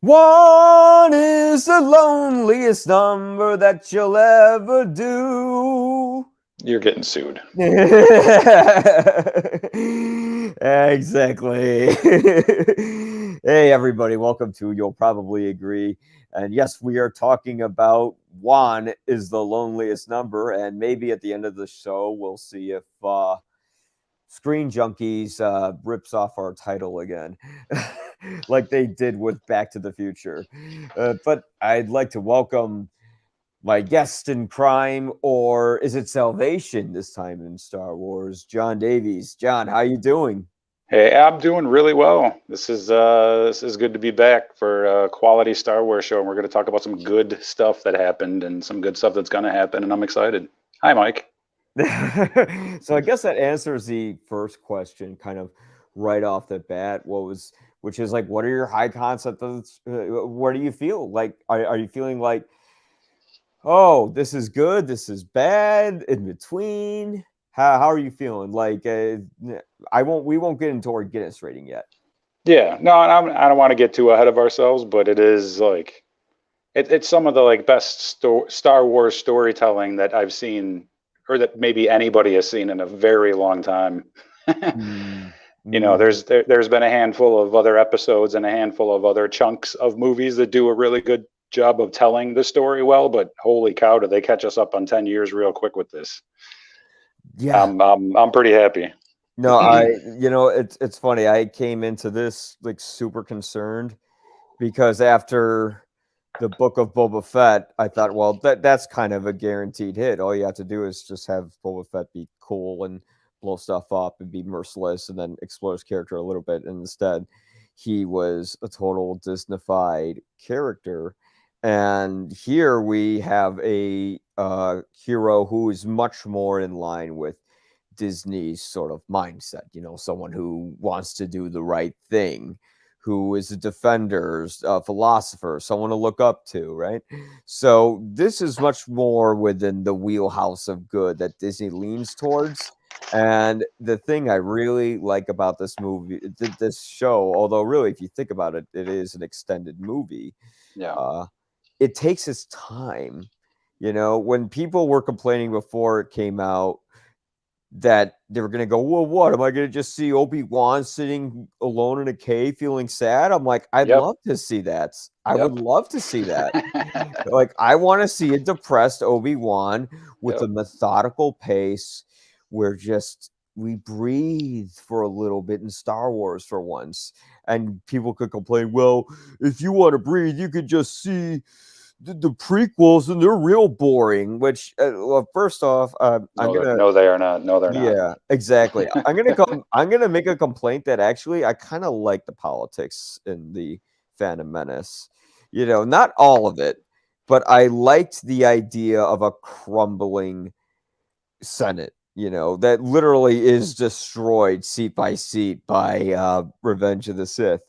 One is the loneliest number that you'll ever do. You're getting sued. Exactly. Hey, everybody, welcome to You'll Probably Agree. And yes, we are talking about Juan is the loneliest number. And maybe at the end of the show, we'll see if Screen Junkies rips off our title again, like they did with Back to the Future. But I'd like to welcome my guest in crime, or is it salvation this time in Star Wars, John Davies. John, how you doing? Hey, I'm doing really well. This is good to be back for a quality Star Wars show, and we're going to talk about some good stuff that happened and some good stuff that's going to happen, and I'm excited. Hi, Mike. So I guess that answers the first question kind of right off the bat. Which is like, what are your high concepts? What do you feel like? Are you feeling like, oh, this is good, this is bad, in between? How are you feeling? Like, we won't get into our Guinness rating yet. Yeah, no, and I don't want to get too ahead of ourselves, but it is like it's some of the like best Star Wars storytelling that I've seen, or that maybe anybody has seen in a very long time. Mm, You know, mhm. there's been a handful of other episodes and a handful of other chunks of movies that do a really good job of telling the story well, but holy cow, did they catch us up on 10 years real quick with this. Yeah. I'm pretty happy. No, it's funny. I came into this like super concerned because after the Book of Boba Fett, I thought, well, that's kind of a guaranteed hit. All you have to do is just have Boba Fett be cool and blow stuff up and be merciless and then explore his character a little bit. And instead, he was a total Disneyfied character. And here we have a hero who is much more in line with Disney's sort of mindset, someone who wants to do the right thing, who is a defender, a philosopher, someone to look up to, right? So this is much more within the wheelhouse of good that Disney leans towards. And the thing I really like about this movie, this show, although really, if you think about it, it is an extended movie. Yeah. Uh, it takes its time. When people were complaining before it came out that they were going to go, well, what? Am I going to just see Obi-Wan sitting alone in a cave feeling sad? I'm like, I'd Yep. love to see that. I would Yep. love to see that. Like, I want to see a depressed Obi-Wan with a Yep. methodical pace where just we breathe for a little bit in Star Wars for once. And people could complain, well, if you want to breathe, you could just see the prequels and they're real boring. Which, well, first off, I'm No, gonna no, they are not. No, they're not. yeah, exactly. I'm gonna make a complaint that actually I kind of like the politics in the Phantom Menace. Not all of it, but I liked the idea of a crumbling Senate. That literally is destroyed seat by seat by Revenge of the Sith.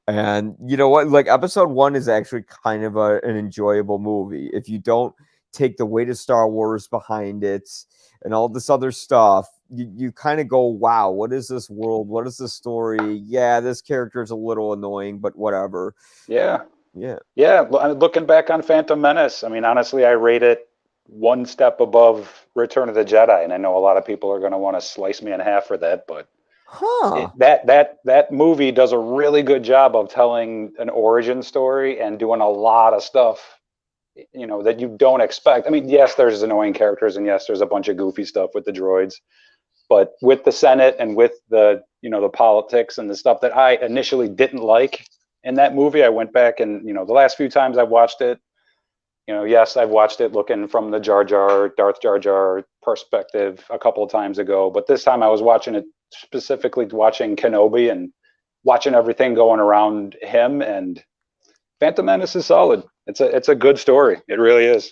And you know what? Like, episode one is actually kind of an enjoyable movie. If you don't take the weight of Star Wars behind it and all this other stuff, you kind of go, wow, what is this world? What is this story? Yeah, this character is a little annoying, but whatever. Yeah. Yeah. Yeah. Looking back on Phantom Menace, I mean, honestly, I rate it one step above Return of the Jedi, and I know a lot of people are going to want to slice me in half for that, but Huh. that movie does a really good job of telling an origin story and doing a lot of stuff, that you don't expect. I mean, yes, there's annoying characters, and yes, there's a bunch of goofy stuff with the droids, but with the Senate and with the the politics and the stuff that I initially didn't like in that movie, I went back and the last few times I've watched it, yes, I've watched it looking from the Darth Jar Jar perspective a couple of times ago, but this time I was watching it specifically watching Kenobi and watching everything going around him. And Phantom Menace is solid. It's a good story. It really is.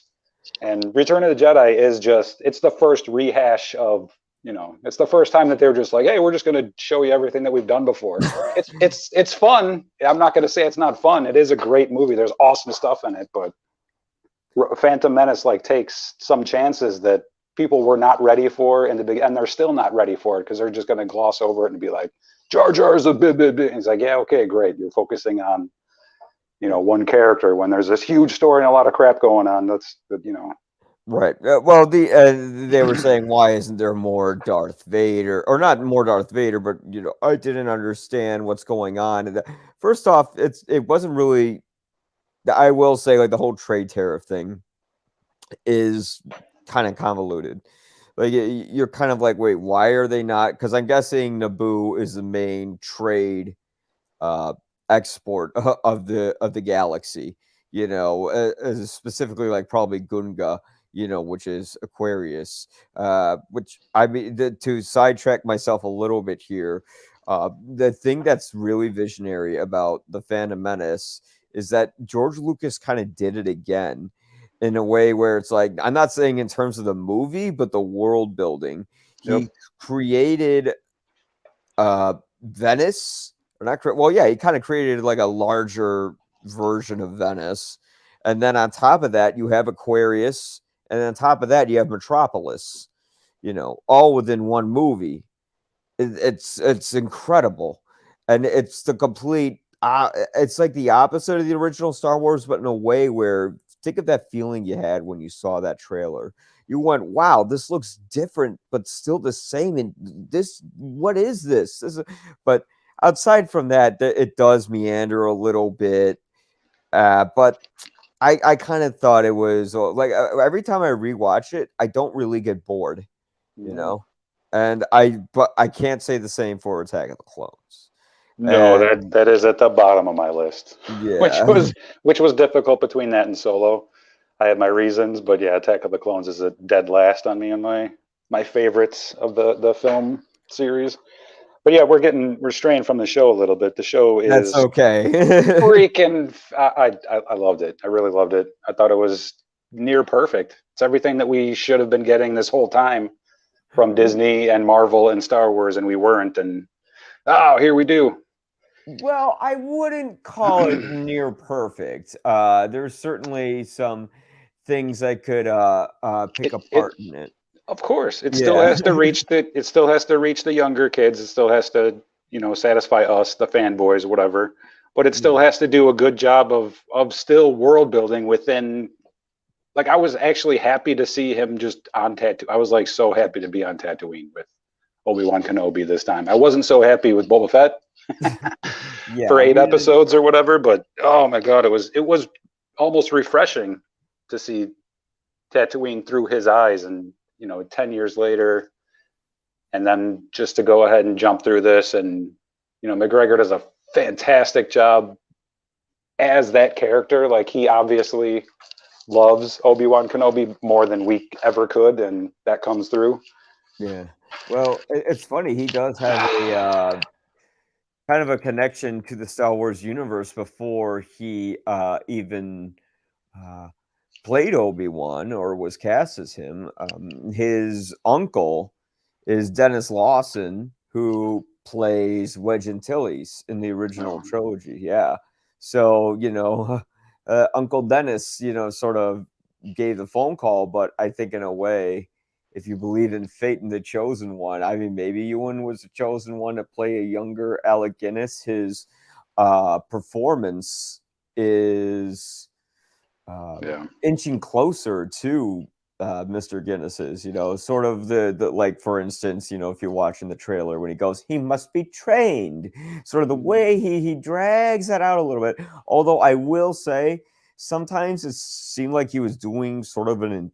And Return of the Jedi is it's the first rehash of it's the first time that they're just like, hey, we're just going to show you everything that we've done before. It's fun. I'm not going to say it's not fun. It is a great movie. There's awesome stuff in it, but Phantom Menace like takes some chances that people were not ready for in the big, and they're still not ready for it because they're just going to gloss over it and be like, Jar Jar is a bit. He's like, yeah, okay, great. You're focusing on one character when there's this huge story and a lot of crap going on. Right. Well, they were saying, why isn't there more Darth Vader, or not more Darth Vader, but I didn't understand what's going on. And first off, it wasn't really. I will say, like, the whole trade tariff thing is kind of convoluted. Like, you're kind of like, wait, why are they not? Because I'm guessing Naboo is the main trade uh, export of the galaxy. Specifically, like, probably Gunga. Which is Aquarius. Which, I mean, to sidetrack myself a little bit here, the thing that's really visionary about the Phantom Menace is that George Lucas kind of did it again in a way where it's like, I'm not saying in terms of the movie, but the world building. Yep. He created Venice, or not? Well, yeah, he kind of created like a larger version of Venice, and then on top of that, you have Aquarius, and on top of that, you have Metropolis. All within one movie. It's incredible, and it's the complete. It's like the opposite of the original Star Wars, but in a way where, think of that feeling you had when you saw that trailer. You went, "Wow, this looks different, but still the same." And what is this? But outside from that, it does meander a little bit. But I kind of thought it was like, every time I rewatch it, I don't really get bored, you know. And but I can't say the same for Attack of the Clones. No, And that is at the bottom of my list, which yeah, was difficult between that and Solo. I had my reasons, but yeah, Attack of the Clones is a dead last on me and my favorites of the film series. But yeah, we're getting restrained from the show a little bit. The show that's is okay. freaking. I loved it. I really loved it. I thought it was near perfect. It's everything that we should have been getting this whole time from Disney and Marvel and Star Wars, and we weren't. And here we do. Well, I wouldn't call it near perfect. There's certainly some things I could pick It apart in it. of course it still Yeah. has to reach the younger kids. It still has to satisfy us, the fanboys, whatever. But it still has to do a good job of still world building within. Like, I was actually happy to see him just on Tatooine. I was like so happy to be on Tatooine with Obi-Wan Kenobi this time. I wasn't so happy with Boba Fett for Yeah, 8 episodes or whatever, but oh my god, it was almost refreshing to see Tatooine through his eyes, and 10 years later, and then just to go ahead and jump through this. And McGregor does a fantastic job as that character. Like, he obviously loves Obi-Wan Kenobi more than we ever could, and that comes through. yeah. Well, it's funny. He does have a kind of a connection to the Star Wars universe before he even uh, played Obi-Wan or was cast as him. His uncle is Dennis Lawson, who plays Wedge Antilles in the original trilogy. Yeah. So, Uncle Dennis, sort of gave the phone call, but I think in a way, if you believe in fate and the chosen one, I mean, maybe Ewan was the chosen one to play a younger Alec Guinness. His performance is Yeah. inching closer to Mr. Guinness's, sort of the like, for instance, if you're watching the trailer when he goes, he must be trained, sort of the way he drags that out a little bit. Although I will say, sometimes it seemed like he was doing sort of an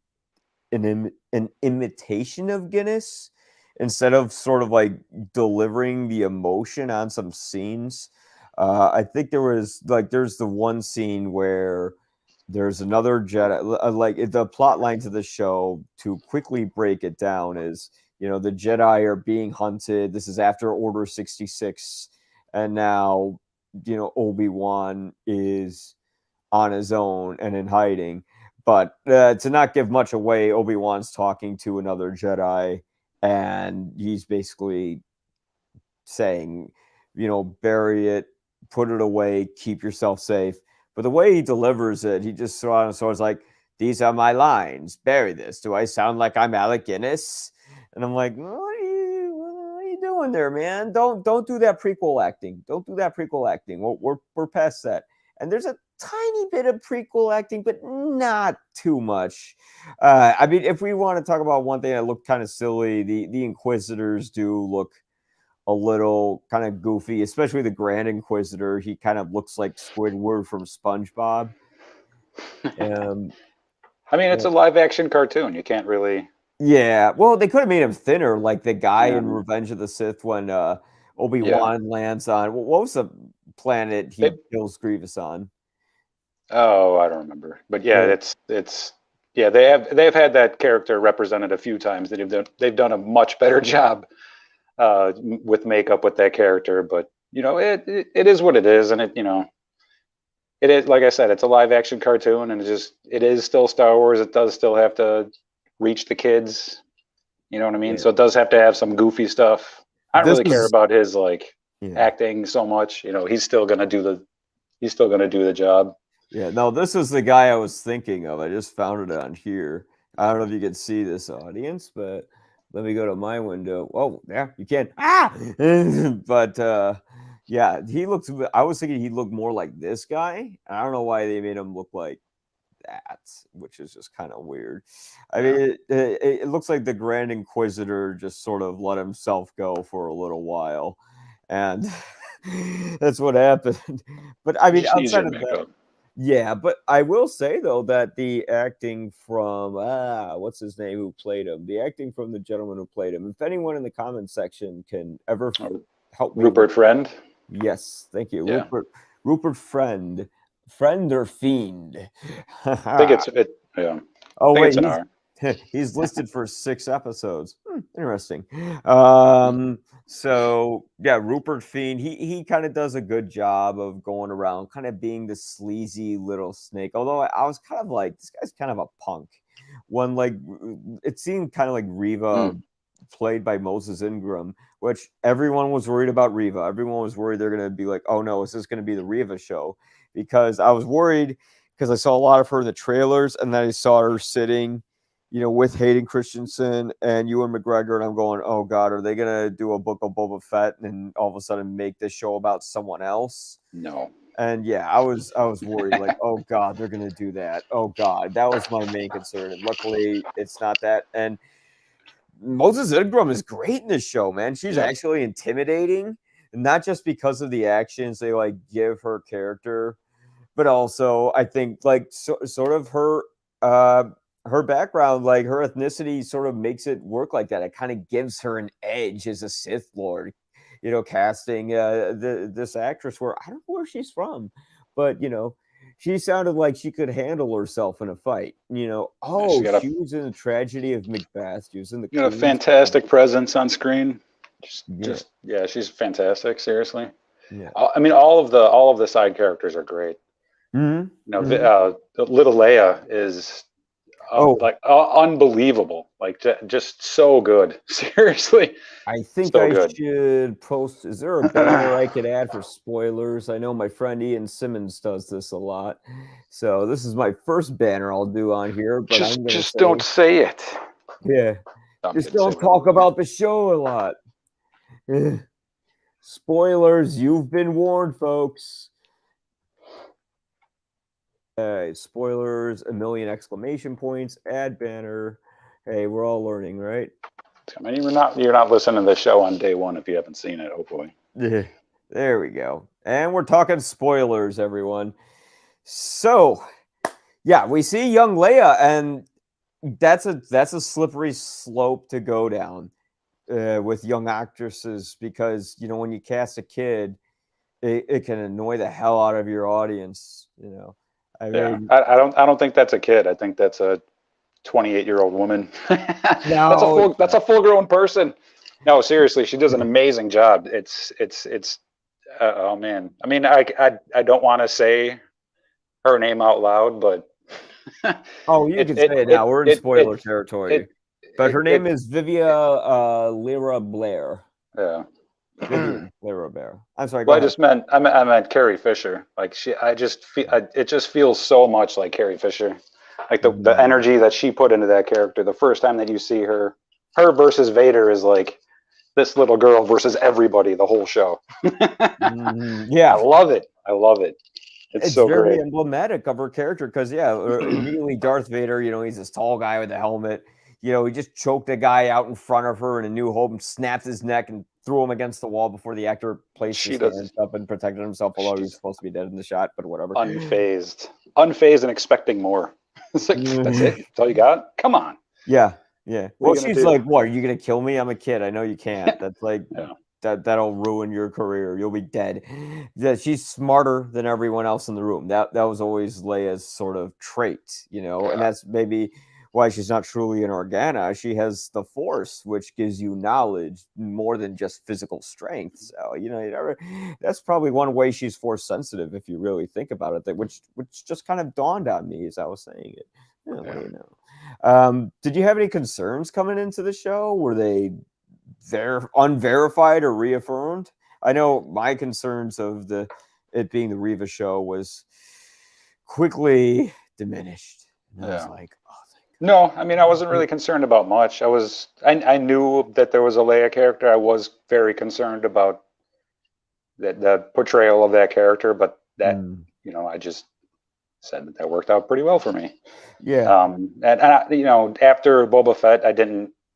imitation of Guinness instead of sort of like delivering the emotion on some scenes. I think there's the one scene where there's another Jedi. Like, the plot line to the show, to quickly break it down, is the Jedi are being hunted. This is after Order 66, and now Obi-Wan is on his own and in hiding. But to not give much away, Obi-Wan's talking to another Jedi, and he's basically saying, bury it, put it away, keep yourself safe. But the way he delivers it, he just sort of like, these are my lines, bury this. Do I sound like I'm Alec Guinness? And I'm like, what are you doing there, man? Don't do that prequel acting. Don't do that prequel acting. We're past that. and there's a tiny bit of prequel acting, but not too much. I mean, if we want to talk about one thing that looked kind of silly, the Inquisitors do look a little kind of goofy, especially the Grand Inquisitor. He kind of looks like Squidward from SpongeBob. I mean, it's a live action cartoon. You can't really. Yeah, well, they could have made him thinner, like the guy in Revenge of the Sith when Obi-Wan lands on what was the planet he kills Grievous on? Oh, I don't remember. But yeah, it's yeah, they've had that character represented a few times. They've done a much better job with makeup with that character. But you know, it is what it is, and it is, like I said, it's a live action cartoon, and it is still Star Wars. It does still have to reach the kids. You know what I mean? So it does have to have some goofy stuff. I don't really care about his acting so much. You know, he's still gonna do the job. Yeah, no, this is the guy I was thinking of. I just found it on here. I don't know if you can see this, audience, but let me go to my window. Oh, yeah, you can. But yeah, he looks. I was thinking he looked more like this guy. I don't know why they made him look like that, which is just kind of weird. I mean, it looks like the Grand Inquisitor just sort of let himself go for a little while, and that's what happened. But I mean, outside of that. Yeah, but I will say, though, that the acting from, what's his name who played him? The acting from the gentleman who played him. If anyone in the comments section can ever help me. Rupert Friend? Yes, thank you. Yeah. Rupert Friend. Friend or Fiend? I think it's, yeah. Oh, wait, it's an R. He's listed for 6 episodes. Interesting. So yeah, Rupert Fiend, he kind of does a good job of going around kind of being the sleazy little snake. Although I was kind of like, this guy's kind of a punk. When it seemed kind of like Reva played by Moses Ingram, which everyone was worried about Reva. Everyone was worried they're going to be like, oh no, is this going to be the Reva show? Because I was worried because I saw a lot of her in the trailers, and then I saw her sitting, with Hayden Christensen and Ewan McGregor, and I'm going, oh God, are they gonna do a Book of Boba Fett and all of a sudden make this show about someone else? No. And yeah, I was worried, like, oh God, they're gonna do that. Oh God, that was my main concern. And luckily, it's not that. And Moses Ingram is great in this show, man. She's actually intimidating, not just because of the actions they give her character, but also I think sort of her background, her ethnicity sort of makes it work like that. It kind of gives her an edge as a Sith Lord, casting this actress where I don't know where she's from, but, she sounded like she could handle herself in a fight, she was in the Tragedy of Macbeth. She was in the a fantastic presence on screen. She's fantastic. Seriously. Yeah. I mean, all of the side characters are great. Little Leia is unbelievable, just so good. Seriously, I think should post. Is there a banner I could add for spoilers? I know my friend Ian Simmons does this a lot, so this is my first banner I'll do on here. But just don't say it. Yeah, just don't talk about the show a lot. Spoilers, you've been warned, folks. Spoilers, 1 million exclamation points, add banner. Hey, we're all learning, right? I mean, you're not listening to the show on day one if you haven't seen it, hopefully. There we go. And we're talking spoilers, everyone. So, yeah, we see young Leia, and that's a slippery slope to go down with young actresses, because when you cast a kid, it can annoy the hell out of your audience, I don't think that's a kid. I think that's a 28-year-old woman. No, that's a full-grown person. No, seriously, she does an amazing job. It's oh man. I mean, I don't want to say her name out loud, but oh, you can say it now. We're in spoiler territory. But her name is Vivia Lyra Blair. Yeah. Vivian Lyra Blair. I'm sorry. Well, I meant Carrie Fisher. It just feels so much like Carrie Fisher. Like the energy that she put into that character. The first time that you see her versus Vader is like this little girl versus everybody the whole show. Yeah, I love it. It's It's so very great. emblematic of her character because, yeah, immediately Darth Vader, he's this tall guy with a helmet. He just choked a guy out in front of her in A New Hope and snapped his neck and threw him against the wall before the actor placed She his does. hands up and protected himself, although he was She's supposed to be dead in the shot, but whatever. unfazed and expecting more. It's like, that's it. That's all you got. Come on. Yeah, yeah. What are Well, you gonna she's do? like, "What? Are you gonna kill me? I'm a kid. I know you can't. That's like Yeah. that'll ruin your career. You'll be dead." Yeah, she's smarter than everyone else in the room. That was always Leia's sort of trait, and that's maybe why she's not truly an Organa. She has the Force, which gives you knowledge more than just physical strength. So that's probably one way she's Force sensitive, if you really think about it. Which just kind of dawned on me as I was saying it. Yeah, what do you know? Did you have any concerns coming into the show? Were they unverified or reaffirmed? I know my concerns of it being the Reva show was quickly diminished. And I was like, oh, no, I mean, I wasn't really concerned about much. I knew that there was a Leia character. I was very concerned about the portrayal of that character, but that, I just said that worked out pretty well for me. Yeah. And after Boba Fett,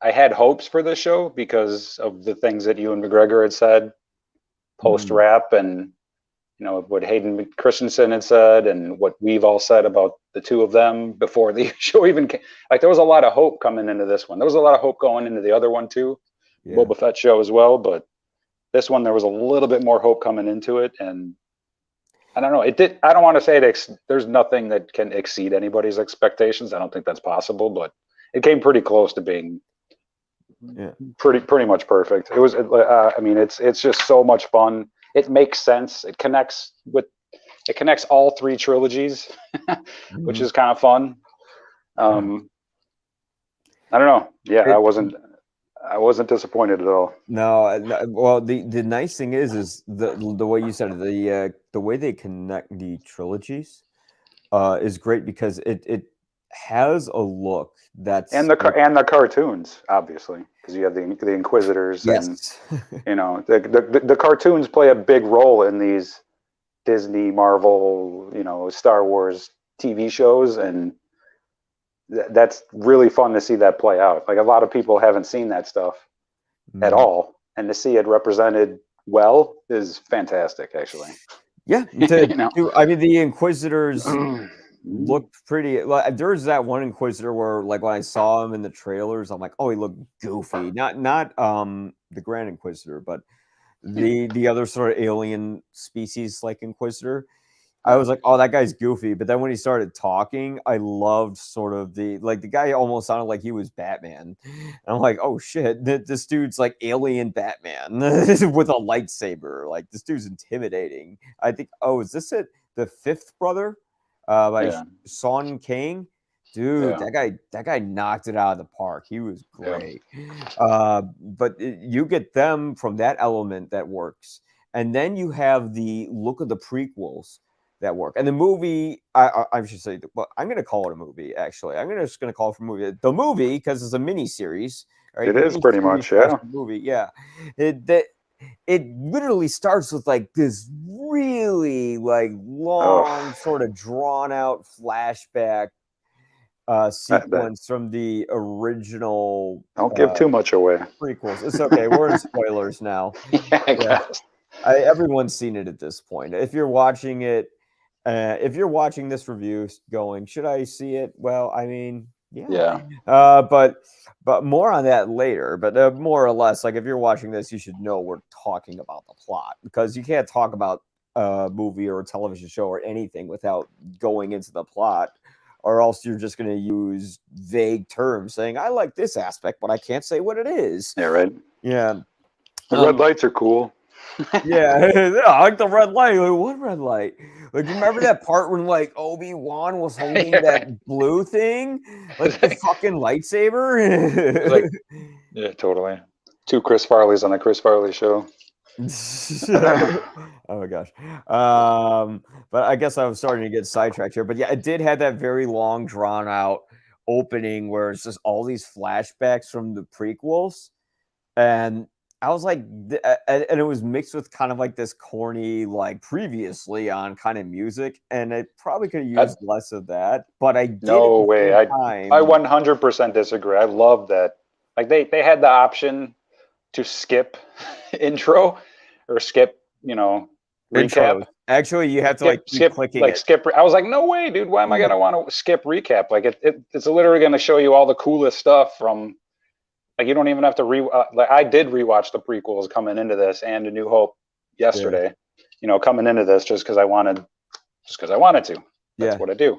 I had hopes for this show because of the things that Ewan McGregor had said post wrap, and what Hayden Christensen had said, and what we've all said about the two of them before the show even came. Like, there was a lot of hope coming into this one. There was a lot of hope going into the other one too, Boba Fett show as well. But this one, there was a little bit more hope coming into it, and I don't know. It did. I don't want to say there's nothing that can exceed anybody's expectations. I don't think that's possible, but it came pretty close to being pretty much perfect. It was. I mean, it's just so much fun. It makes sense. It connects all three trilogies, which is kind of fun. I don't know. Yeah, I wasn't disappointed at all. No, well, the nice thing is the way you said it, the way they connect the trilogies is great because it has a look that's and the cartoons, obviously, because you have the Inquisitors, yes. and the cartoons play a big role in these Disney, Marvel, Star Wars TV shows, and that's really fun to see that play out. Like, a lot of people haven't seen that stuff at all, and to see it represented well is fantastic, actually. Yeah, I mean, the Inquisitors looked pretty. Like, there's that one Inquisitor where, like, when I saw him in the trailers, I'm like, oh, he looked goofy. Not the Grand Inquisitor, but the other sort of alien species like Inquisitor. I was like, oh, that guy's goofy. But then when he started talking, I loved sort of the guy almost sounded like he was Batman. And I'm like, oh shit, this dude's like alien Batman with a lightsaber. Like, this dude's intimidating. I think, is this it? The Fifth Brother by Sean King? Dude, that guy knocked it out of the park. He was great. But you get them from that element that works. And then you have the look of the prequels that work. And the movie, I should say, well, I'm going to call it a movie, actually. I'm just going to call it a movie. The movie, because it's a mini-series. Right? It is pretty much, yeah. Movie, yeah. It literally starts with, like, this really, like, long, sort of drawn-out flashback sequence from the original. Don't give too much away. Prequels. It's okay. We're in spoilers now. I guess. Everyone's seen it at this point. If you're watching it, if you're watching this review going, should I see it? Well, I mean, yeah. But more on that later. But more or less, like, if you're watching this, you should know we're talking about the plot, because you can't talk about a movie or a television show or anything without going into the plot, or else you're just going to use vague terms saying, I like this aspect, but I can't say what it is. Yeah, right. Yeah. The red lights are cool. Yeah, I like the red light. Like, what red light? Like, you remember that part when, like, Obi-Wan was holding that blue thing? Like, the fucking lightsaber? Like, yeah, totally. 2 Chris Farleys on a Chris Farley show. Oh my gosh. But I guess I was starting to get sidetracked here. But yeah, it did have that very long, drawn out opening where it's just all these flashbacks from the prequels. And I was like, and it was mixed with kind of like this corny, like previously on kind of music, and it probably could have I, used less of that, but I did at no the way. same I time. 100% disagree. I love that. Like they had the option to skip intro or skip, recap. Intros. Actually, you have to like keep Skip, clicking like it. skip. I was like, no way, dude. Why am I gonna want to skip recap? Like it's literally gonna show you all the coolest stuff from. Like you don't even have to like I did rewatch the prequels coming into this and A New Hope Yeah, yesterday. Coming into this just because I wanted to. That's yeah. what I do.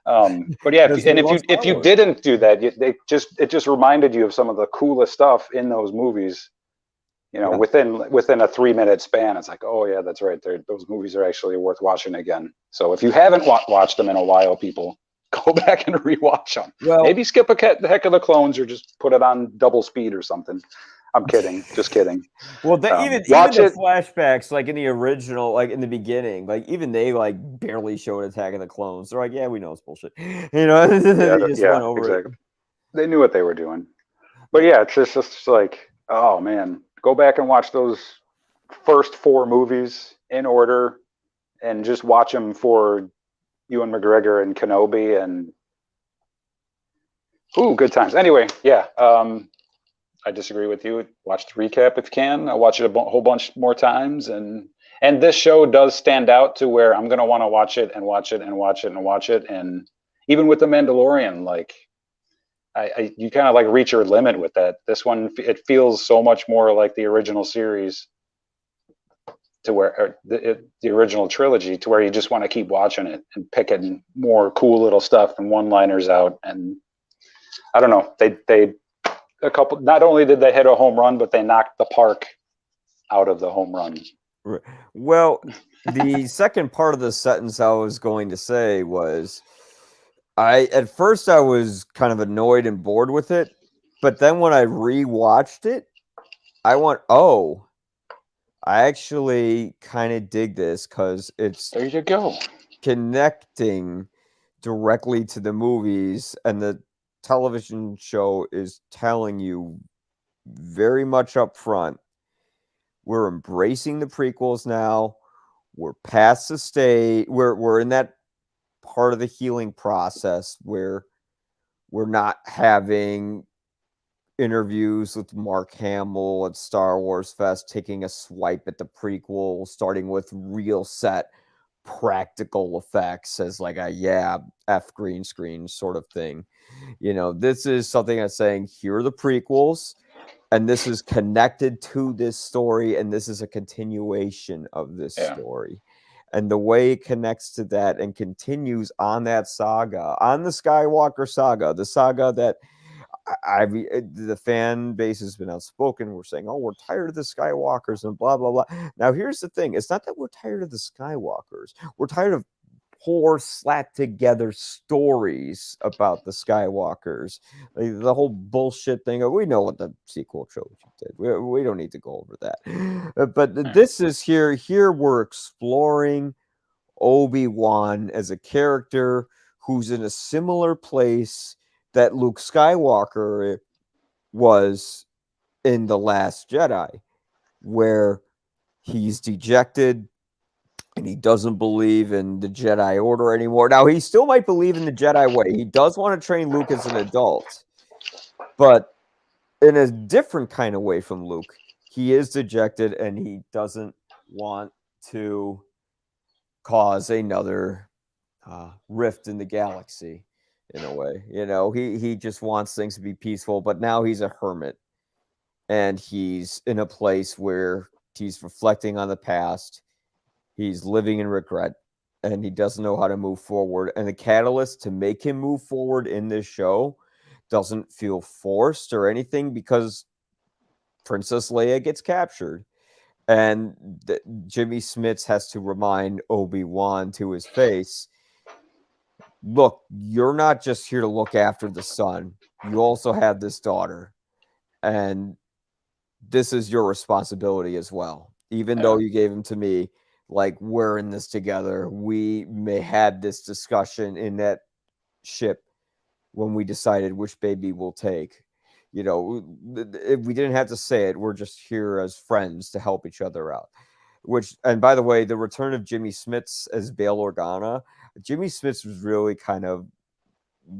But yeah, Because we love Star if you Wars. didn't do that, it just reminded you of some of the coolest stuff in those movies. Yeah. Within a 3 minute span, it's like, oh yeah, that's right. Those movies are actually worth watching again. So if you haven't watched them in a while, people go back and rewatch them. Well, Maybe skip the Heck of the Clones or just put it on double speed or something. I'm kidding, just kidding. well, even Watch the it. flashbacks, like in the original, like in the beginning, like even they like barely showed Attack of the Clones. They're like, yeah, we know it's bullshit. Yeah, They just went yeah, over it. exactly. They knew what they were doing. But yeah, it's just like, oh man, go back and watch those first four movies in order and just watch them for Ewan McGregor and Kenobi and ooh, good times. Anyway, yeah, I disagree with you. Watch the recap if you can. I'll watch it a whole bunch more times, and this show does stand out to where I'm gonna want to watch it and watch it and watch it and watch it. And even with the Mandalorian, like you kind of like reach your limit with that. This one, it feels so much more like the original series to where the original trilogy to where you just want to keep watching it and picking more cool little stuff and one liners out. And I don't know, they a couple, not only did they hit a home run, but they knocked the park out of the home run. Well, the second part of the sentence I was going to say was at first I was kind of annoyed and bored with it, but then when I rewatched it, I went, oh, I actually kind of dig this because it's There you go. connecting directly to the movies, and the television show is telling you very much up front, we're embracing the prequels now. We're past the state. We're in that part of the healing process where we're not having interviews with Mark Hamill at Star Wars Fest, taking a swipe at the prequel, starting with real set practical effects as like a F green screen sort of thing. This is something that's saying here are the prequels, and this is connected to this story, and this is a continuation of this story. And the way it connects to that and continues on that saga, on the Skywalker saga, the saga that the fan base has been outspoken. We're saying, oh, we're tired of the Skywalkers and blah, blah, blah. Now, here's the thing. It's not that we're tired of the Skywalkers. We're tired of poor slapped together stories about the Skywalkers. Like, the whole bullshit thing. We know what the sequel trilogy did. We don't need to go over that. But this is here. Here we're exploring Obi-Wan as a character who's in a similar place that Luke Skywalker was in The Last Jedi, where he's dejected and he doesn't believe in the Jedi Order anymore. Now, he still might believe in the Jedi way. He does want to train Luke as an adult, but in a different kind of way from Luke. He is dejected and he doesn't want to cause another rift in the galaxy. In a way, he just wants things to be peaceful, but now he's a hermit and he's in a place where he's reflecting on the past. He's living in regret and he doesn't know how to move forward. And the catalyst to make him move forward in this show doesn't feel forced or anything because Princess Leia gets captured. And Jimmy Smits has to remind Obi-Wan to his face, look, you're not just here to look after the son. You also have this daughter. And this is your responsibility as well. Even though you gave him to me, like, we're in this together. We may have this discussion in that ship when we decided which baby we'll take. You know, if we didn't have to say it, we're just here as friends to help each other out. Which, and by the way, the return of Jimmy Smits as Bail Organa. Jimmy Smits was really kind of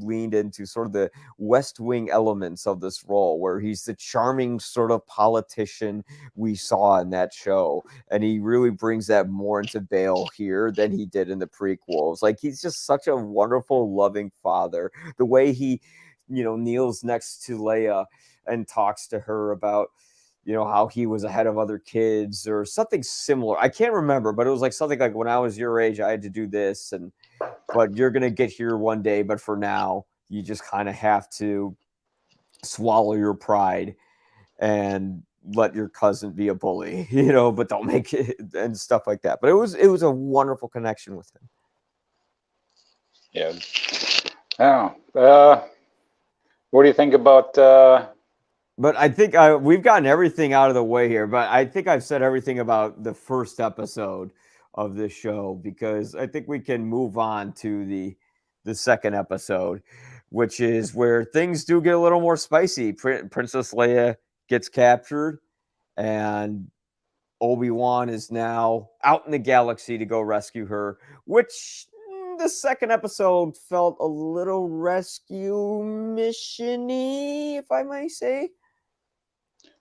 leaned into sort of the West Wing elements of this role, where he's the charming sort of politician we saw in that show, and he really brings that more into Bale here than he did in the prequels. Like, he's just such a wonderful, loving father. The way he, you know, kneels next to Leia and talks to her about, you know, how he was ahead of other kids or something similar. I can't remember, but it was like something like, when I was your age, I had to do this, and but you're going to get here one day. But for now, you just kind of have to swallow your pride and let your cousin be a bully, you know, but don't make it, and stuff like that. But it was a wonderful connection with him. Yeah. What do you think about? But I think we've gotten everything out of the way here. But I think I've said everything about the first episode of this show, because I think we can move on to the second episode, which is where things do get a little more spicy. Princess Leia gets captured, and Obi-Wan is now out in the galaxy to go rescue her, which the second episode felt a little rescue mission-y, if I may say.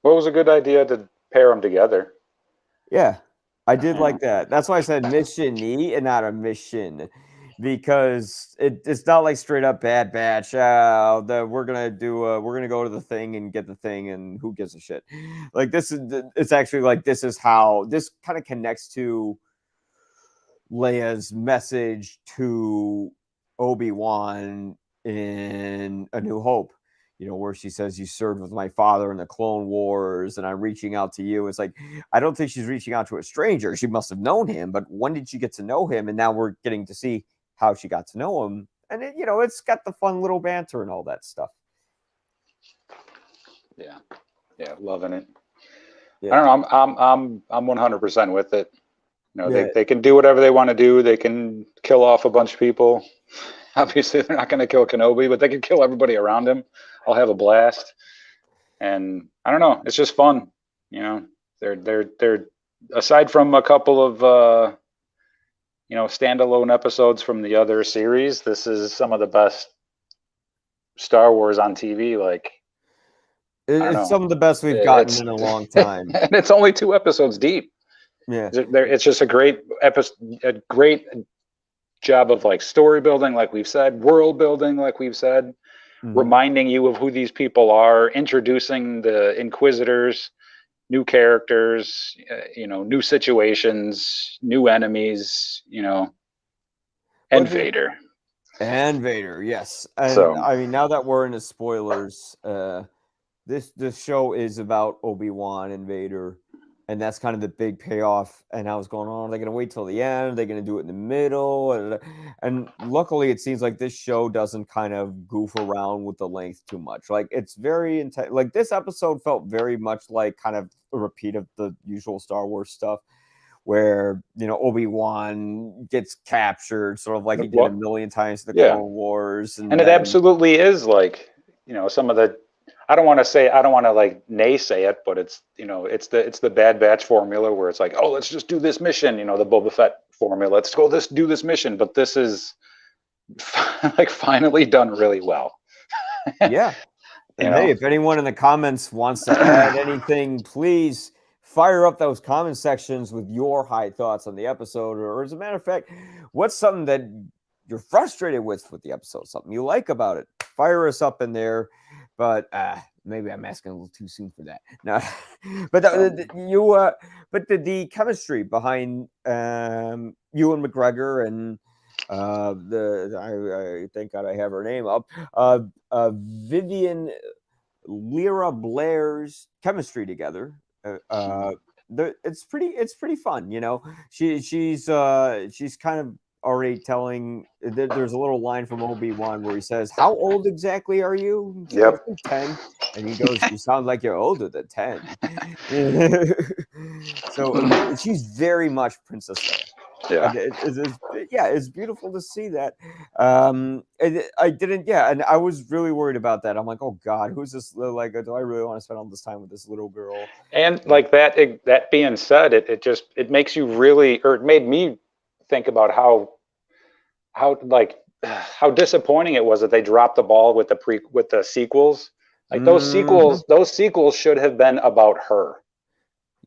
What was a good idea to pair them together? Yeah, I did like that. That's why I said mission-y and not a mission, because it's not like straight up Bad Batch. We're gonna go to the thing and get the thing, and who gives a shit? Like, it's actually like, this is how this kind of connects to Leia's message to Obi-Wan in A New Hope. You know, where she says, you served with my father in the Clone Wars, and I'm reaching out to you. It's like, I don't think she's reaching out to a stranger. She must have known him, but when did she get to know him? And now we're getting to see how she got to know him. And it, you know, it's got the fun little banter and all that stuff. Yeah. Yeah. Loving it. Yeah. I don't know. I'm 100% with it. You know, Yeah. they can do whatever they want to do. They can kill off a bunch of people. Obviously, they're not going to kill Kenobi, but they can kill everybody around him. I'll have a blast. And I don't know. It's just fun. You know, they're aside from a couple of, you know, standalone episodes from the other series, this is some of the best Star Wars on TV. Like, it's some of the best we've gotten in a long time. And it's only 2 episodes deep. Yeah. It's just a great episode, a great job of like story building, like we've said, world building, like we've said, reminding you of who these people are, introducing the Inquisitors, new characters, you know, new situations, new enemies, you know, and Vader. And Vader, yes. And So, I mean, now that we're into spoilers, this show is about Obi-Wan and Vader. And that's kind of the big payoff. And I was going, are they going to wait till the end? Are they going to do it in the middle? And luckily, it seems like this show doesn't kind of goof around with the length too much. Like, it's very intense. Like, this episode felt very much like kind of a repeat of the usual Star Wars stuff, where, you know, Obi-Wan gets captured, sort of like he did a million times in the Clone Wars. And it absolutely is like, you know, some of the, I don't want to like naysay it, but it's, you know, it's the Bad Batch formula where it's like, oh, let's just do this mission, you know, the Boba Fett formula. Let's go do this mission. But this is like finally done really well. Yeah. And hey, if anyone in the comments wants to add anything, please fire up those comment sections with your high thoughts on the episode. Or as a matter of fact, what's something that you're frustrated with the episode, something you like about it? Fire us up in there. But maybe I'm asking a little too soon for that. No, but the chemistry behind you and McGregor and I thank God I have her name up. Vivian Lyra Blair's chemistry together. It's pretty fun. You know, she's kind of already telling. There's a little line from Obi-Wan where he says, "How old exactly are you?" Yep. 10. And he goes, "You sound like you're older than 10." So she's very much Princess Leia. Yeah. It's beautiful to see that. I didn't, and I was really worried about that. I'm like, oh God, who's this? Like, do I really want to spend all this time with this little girl? And like that being said, it makes you really, or it made me think about how disappointing it was that they dropped the ball with the sequels. Like Mhm. those sequels should have been about her.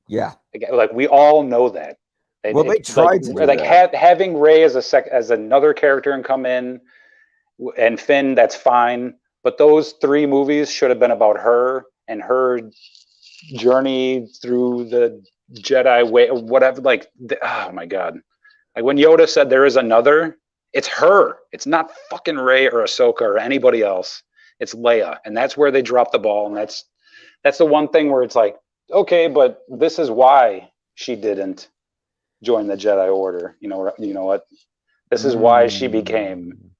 Yeah. Like we all know that. Well, they Like tried to do that. having Ray as another character and come in, and Finn, that's fine. But those three movies should have been about her and her journey through the Jedi way, whatever. Like, oh my God. Like when Yoda said there is another, it's her. It's not fucking Rey or Ahsoka or anybody else. It's Leia, and that's where they dropped the ball. And that's the one thing where it's like, okay, but this is why she didn't join the Jedi Order. You know what? This is why she became Mm.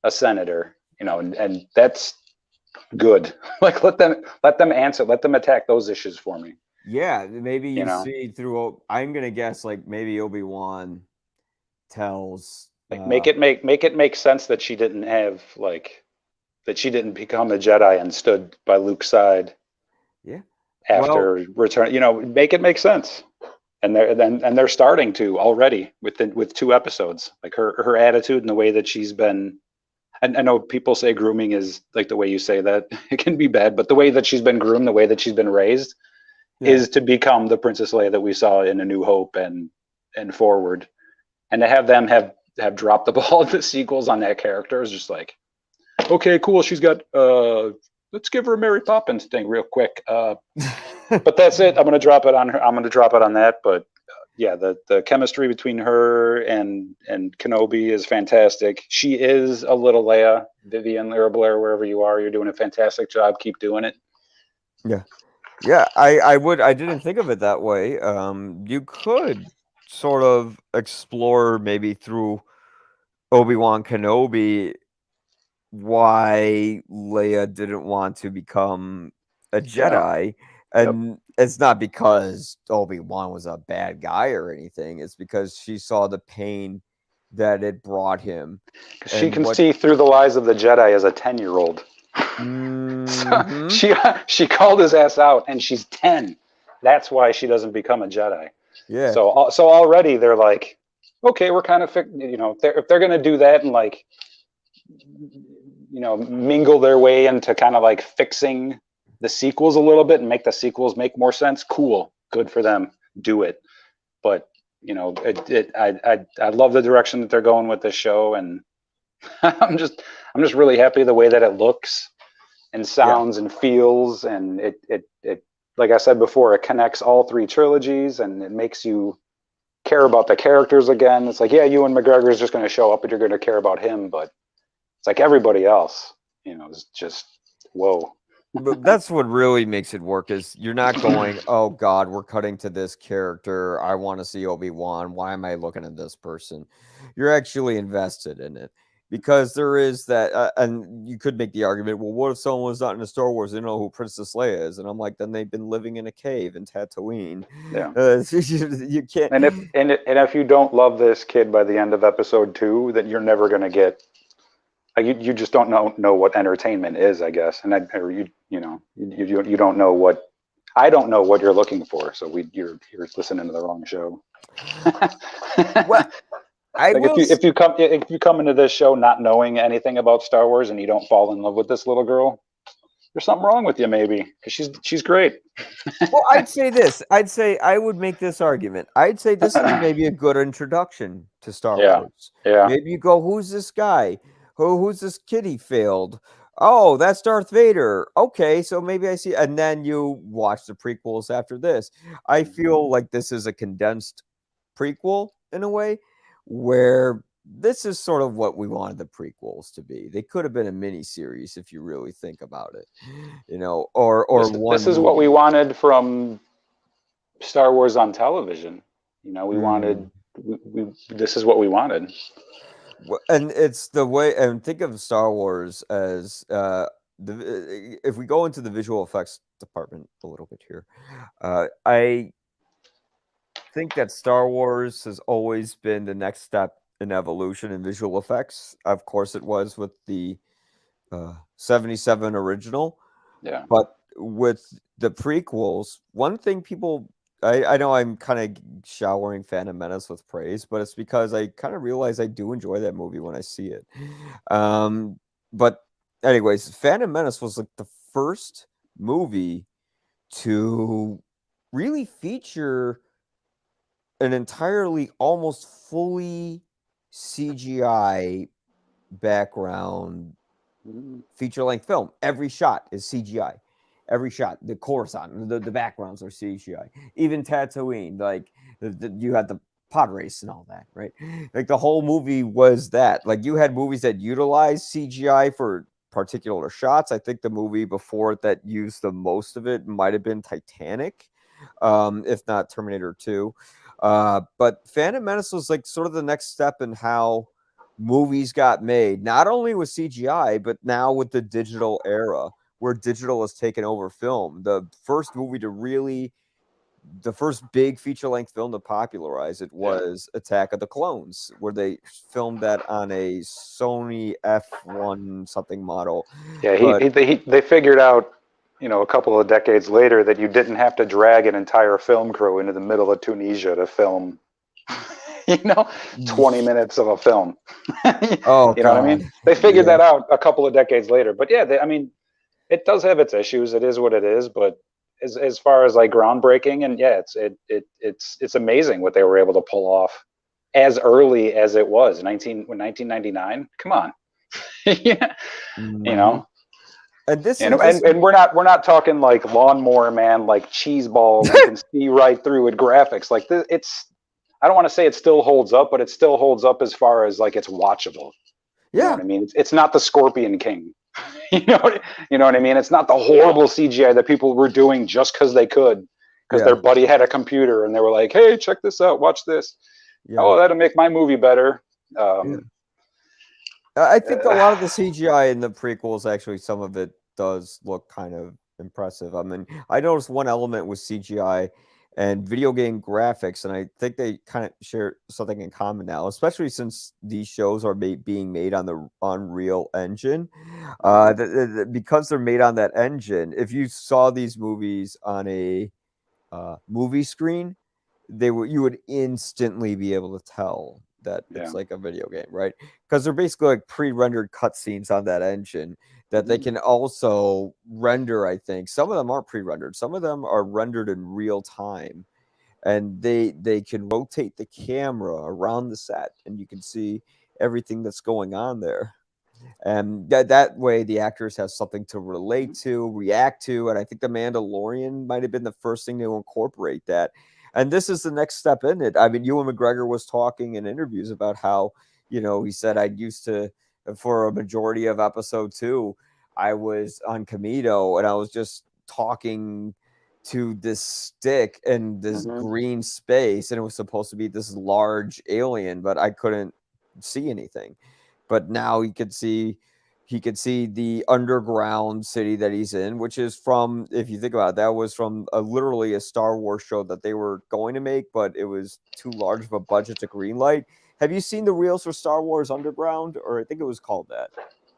a senator. And that's good. Like let them answer, let them attack those issues for me. Yeah, maybe You you know, see through. I'm gonna guess like maybe Obi-Wan tells. like make it make sense that she didn't become a Jedi and stood by Luke's side Yeah. Well, after return. Make it make sense. And they're starting to already with 2 episodes. Like her attitude and the way that she's been. And I know people say grooming is like the way you say that it can be bad, but the way that she's been groomed, the way that she's been raised, yeah. is to become the Princess Leia that we saw in A New Hope and Forward, and to have them have dropped the ball in the sequels on that character is just like, okay, cool. She's got let's give her a Mary Poppins thing real quick. But that's it. I'm gonna drop it on her. I'm gonna drop it on that. But yeah, the chemistry between her and Kenobi is fantastic. She is a little Leia, Vivian or Blair, wherever you are. You're doing a fantastic job. Keep doing it. Yeah. Yeah, I didn't think of it that way. You could sort of explore maybe through Obi-Wan Kenobi why Leia didn't want to become a Yeah. Jedi. Yep. And it's not because Obi-Wan was a bad guy or anything. It's because she saw the pain that it brought him She and can what. see through the lies of the Jedi as a 10-year-old. So Mhm. she called his ass out, and she's 10. That's why she doesn't become a Jedi. Yeah. So already they're like, okay, we're kind of if they're gonna do that and like mingle their way into kind of like fixing the sequels a little bit and make the sequels make more sense. Cool, good for them. Do it. But I love the direction that they're going with this show, and I'm just really happy the way that it looks and Yeah. sounds and feels, and it like I said before, it connects all three trilogies, and it makes you care about the characters again. It's like, yeah, Ewan McGregor is just going to show up and you're going to care about him, but it's like everybody else, is just whoa. But that's what really makes it work is you're not going, oh God, we're cutting to this character. I want to see Obi-Wan. Why am I looking at this person? You're actually invested in it because there is that, and you could make the argument, well, what if someone was not into Star Wars? They don't know who Princess Leia is, and I'm like, then they've been living in a cave in Tatooine. Yeah. You can't. And if you don't love this kid by the end of episode 2, then you're never going to get. You just don't know what entertainment is, I guess, and you don't know what. I don't know what you're looking for, so you're listening to the wrong show. Well, I Like will. if you come into this show not knowing anything about Star Wars and you don't fall in love with this little girl, there's something wrong with you maybe, because she's great. Well, I'd say this. I'd say I would make this argument. I'd say this is maybe a good introduction to Star Yeah, Wars. yeah, Maybe you go, who's this guy? Who's this kid he failed? Oh, that's Darth Vader. Okay, so maybe I see. And then you watch the prequels after this. I feel like this is a condensed prequel in a way where this is sort of what we wanted the prequels to be. They could have been a mini series if you really think about it, or this one is what we movie. wanted from Star Wars on television. We Mm. wanted this is what we wanted. And it's the way, and think of Star Wars as if we go into the visual effects department a little bit here, I think that Star Wars has always been the next step in evolution in visual effects. Of course, it was with the 77 original, Yeah. but with the prequels, one thing I know I'm kind of showering Phantom Menace with praise, but it's because I kind of realize I do enjoy that movie when I see it. But anyways, Phantom Menace was like the first movie to really feature an entirely almost fully CGI background Mhm. feature length film. Every shot is CGI. Every shot, the Coruscant, the backgrounds are CGI. Even Tatooine, like you had the pod race and all that, right? Like the whole movie was that. Like you had movies that utilized CGI for particular shots. I think the movie before it that used the most of it might have been Titanic, if not Terminator 2. But Phantom Menace was like sort of the next step in how movies got made, not only with CGI, but now with the digital era where digital has taken over film. The first big feature length film to popularize it Yeah. was Attack of the Clones, where they filmed that on a Sony F1 something model. Yeah, But they figured out, a couple of decades later that you didn't have to drag an entire film crew into the middle of Tunisia to film, you know, 20 minutes of a film. oh You know what I mean? god, They figured yeah, that out a couple of decades later. But yeah, I mean, it does have its issues. It is what it is. But as far as like groundbreaking, and yeah, it's amazing what they were able to pull off as early as it was 1999. Come on, yeah, you mm-hmm. know. And this And, is and this. and we're not talking like Lawnmower Man, like cheese balls. You can see right through it graphics. Like it's, I don't want to say it still holds up, but it still holds up as far as like it's watchable. You know Yeah, what I mean? It's not the Scorpion King. You know what I mean? It's not the horrible CGI that people were doing just because they could, because yeah, their buddy had a computer and they were like, "Hey, check this out, watch this. yeah, Oh, that'll make my movie better." yeah. Um, I think a uh, lot of the CGI in the prequels, actually, some of it does look kind of impressive. I mean, I noticed one element with CGI and video game graphics, and I think they kind of share something in common now, especially since these shows are being made on the Unreal Engine. mhm. Because they're made on that engine, if you saw these movies on a movie screen, you would instantly be able to tell that it's Yeah. like a video game, right? Because they're basically like pre-rendered cutscenes on that engine that they Mhm. can also render. I think some of them aren't pre-rendered, some of them are rendered in real time, and they can rotate the camera around the set, and you can see everything that's going on there. And that way the actors have something to relate to, react to, and I think the Mandalorian might have been the first thing to incorporate that. And this is the next step in it. I mean, Ewan McGregor was talking in interviews about how, he said, I used to, for a majority of episode 2, I was on Camino and I was just talking to this stick in this Mhm. green space, and it was supposed to be this large alien, but I couldn't see anything. But now he could see the underground city that he's in, which is from, if you think about it, that was from literally a Star Wars show that they were going to make, but it was too large of a budget to greenlight. Have you seen the reels for Star Wars Underground, or I think it was called that?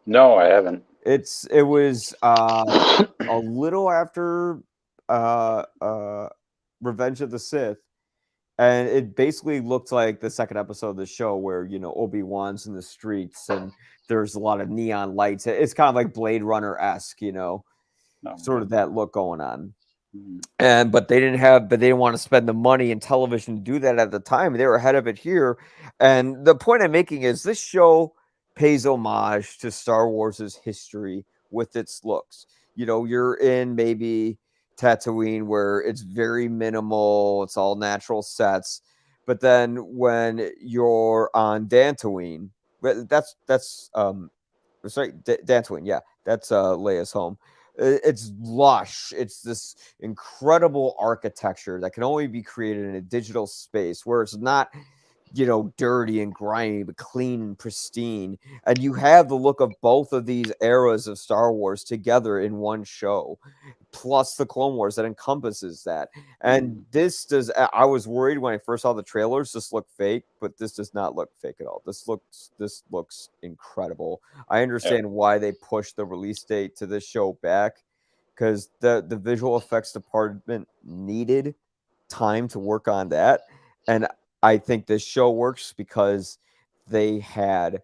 No, I haven't. It was a little after uh, uh, Revenge of the Sith, and it basically looked like the second episode of the show where Obi-Wan's in the streets and there's a lot of neon lights. It's kind of like Blade Runner-esque, No. sort of that look going on. Mhm. And but they didn't want to spend the money in television to do that at the time. They were ahead of it here. And the point I'm making is this show pays homage to Star Wars's history with its looks. You're in maybe Tatooine where it's very minimal, it's all natural sets. But then when you're on Dantooine, sorry, Dantooine, yeah, that's Leia's home. It's lush. It's this incredible architecture that can only be created in a digital space where it's not you know, dirty and grimy, but clean and pristine. And you have the look of both of these eras of Star Wars together in one show, plus the Clone Wars that encompasses that. And this does, I was worried when I first saw the trailers, this looked fake, but this does not look fake at all. This looks incredible. I understand why they pushed the release date to this show back, because the visual effects department needed time to work on that. And I think this show works because they had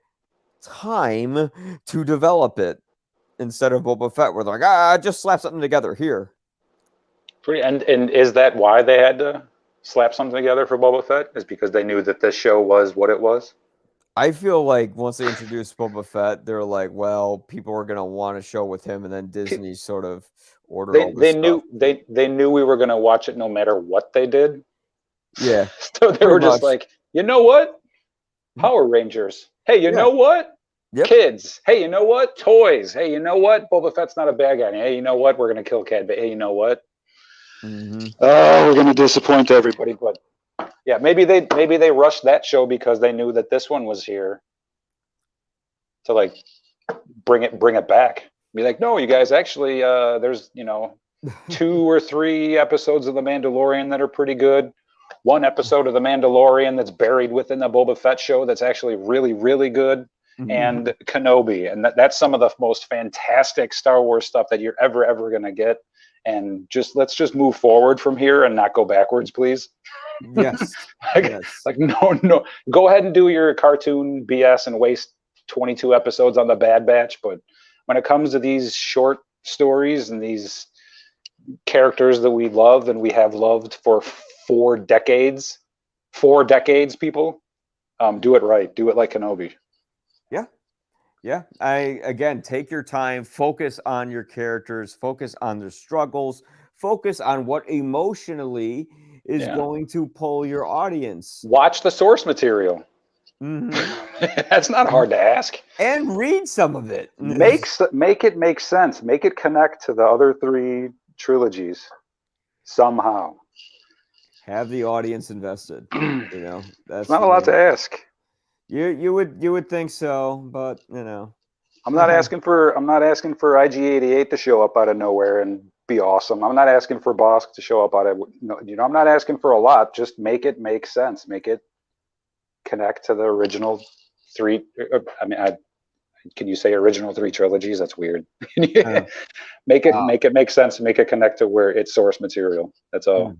time to develop it instead of Boba Fett, where they're like, just slap something together here. And is that why they had to slap something together for Boba Fett? Is because they knew that this show was what it was? I feel like once they introduced Boba Fett, they're like, well, people are gonna want a show with him, and then Disney sort of ordered all this stuff. They knew we were gonna watch it no matter what they did. Yeah. So they were just like, you know what? Power Rangers. Hey, you know what? Yep. Kids. Hey, you know what? Toys. Hey, you know what? Boba Fett's not a bad guy. Hey, you know what? We're gonna kill Cad. But hey, you know what? Oh, we're gonna disappoint everybody. But yeah, maybe they rushed that show because they knew that this one was here to like bring it back. Be like, no, you guys, actually, there's 2 or 3 episodes of The Mandalorian that are pretty good. 1 episode of The Mandalorian that's buried within the Boba Fett show that's actually really, really good. And Kenobi. And that's some of the most fantastic Star Wars stuff that you're ever going to get. And let's just move forward from here and not go backwards, please. Yes. Like, no. Go ahead and do your cartoon BS and waste 22 episodes on the Bad Batch. But when it comes to these short stories and these characters that we love and we have loved for 4 decades, people, do it right. Do it like Kenobi. Yeah. Again, take your time, focus on your characters, focus on their struggles, focus on what emotionally is going to pull your audience. Watch the source material. That's not hard to ask. And read some of it. Make it make sense. Make it connect to the other 3 trilogies somehow. Have the audience invested. That's not a lot to ask. You would think so, but I'm not asking for IG-88 to show up out of nowhere and be awesome. I'm not asking for Bosk to show up out of I'm not asking for a lot. Just make it make sense. Make it connect to the original 3. I mean, can you say original 3 trilogies? That's weird. Make it make sense. Make it connect to where it's source material. That's all.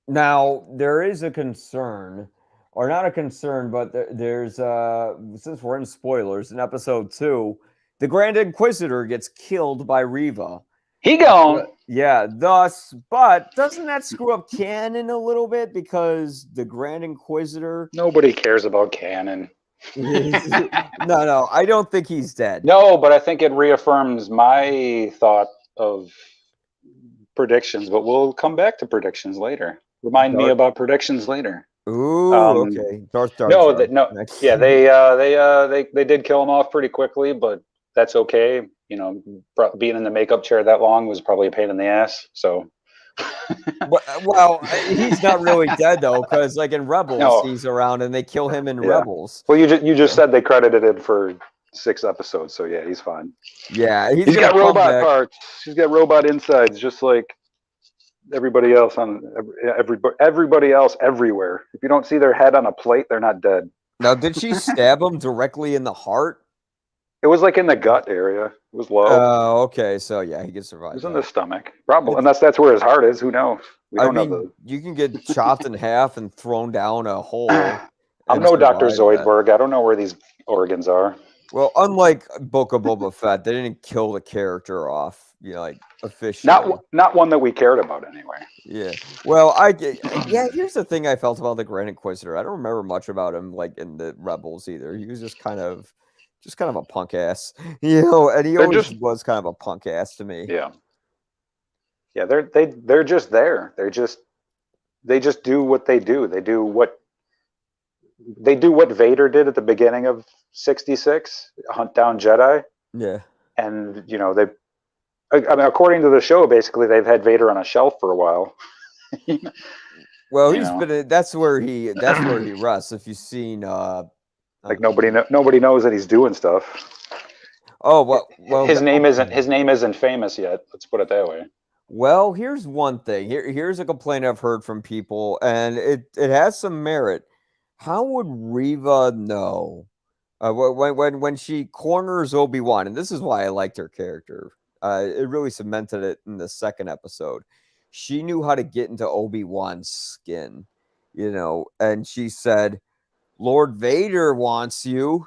Now there is a concern. Or not a concern, but there's since we're in spoilers, in episode 2, the Grand Inquisitor gets killed by Reva. He gone. Yeah, but doesn't that screw up canon a little bit? Because the Grand Inquisitor... Nobody cares about canon. No, I don't think he's dead. No, but I think it reaffirms my thought of predictions, but we'll come back to predictions later. Remind me about predictions later. Ooh, okay. Darth. Yeah, they did kill him off pretty quickly, but that's okay. Being in the makeup chair that long was probably a pain in the ass. So, well, he's not really dead though, because like in Rebels, he's around and they kill him in Rebels. Well, you just said they credited it for 6 episodes, so yeah, he's fine. Yeah, he's got robot parts. He's got robot insides, just like everybody else everybody else everywhere. If you don't see their head on a plate, they're not dead. Now, did she stab him directly in the heart? It was like in the gut area. It was low. Oh, okay. So yeah, he can survive. It was in the stomach, probably, unless that's where his heart is. Who knows? We don't know. You can get chopped in half and thrown down a hole. I'm no Dr. Zoidberg. I don't know where these organs are. Well, unlike Book of Boba Fett, they didn't kill the character off, like officially. Not one that we cared about anyway. Yeah. Well, here's the thing I felt about the Grand Inquisitor. I don't remember much about him like in the Rebels either. He was just kind of a punk ass, and he always was kind of a punk ass to me. Yeah. Yeah, they're just there. They just do what they do. They do what Vader did at the beginning of 66, hunt down Jedi. Yeah. And according to the show, basically they've had Vader on a shelf for a while. Well, You he's know, been. That's where he rests. If you've seen, like nobody knows that he's doing stuff. oh well, His name isn't famous yet. Let's put it that way. well. Here's one thing. Here's a complaint I've heard from people, and it has some merit. How would Reva know? When she corners Obi-Wan, and this is why I liked her character. It really cemented it in the second episode. She knew how to get into Obi-Wan's skin, and she said, Lord Vader wants you.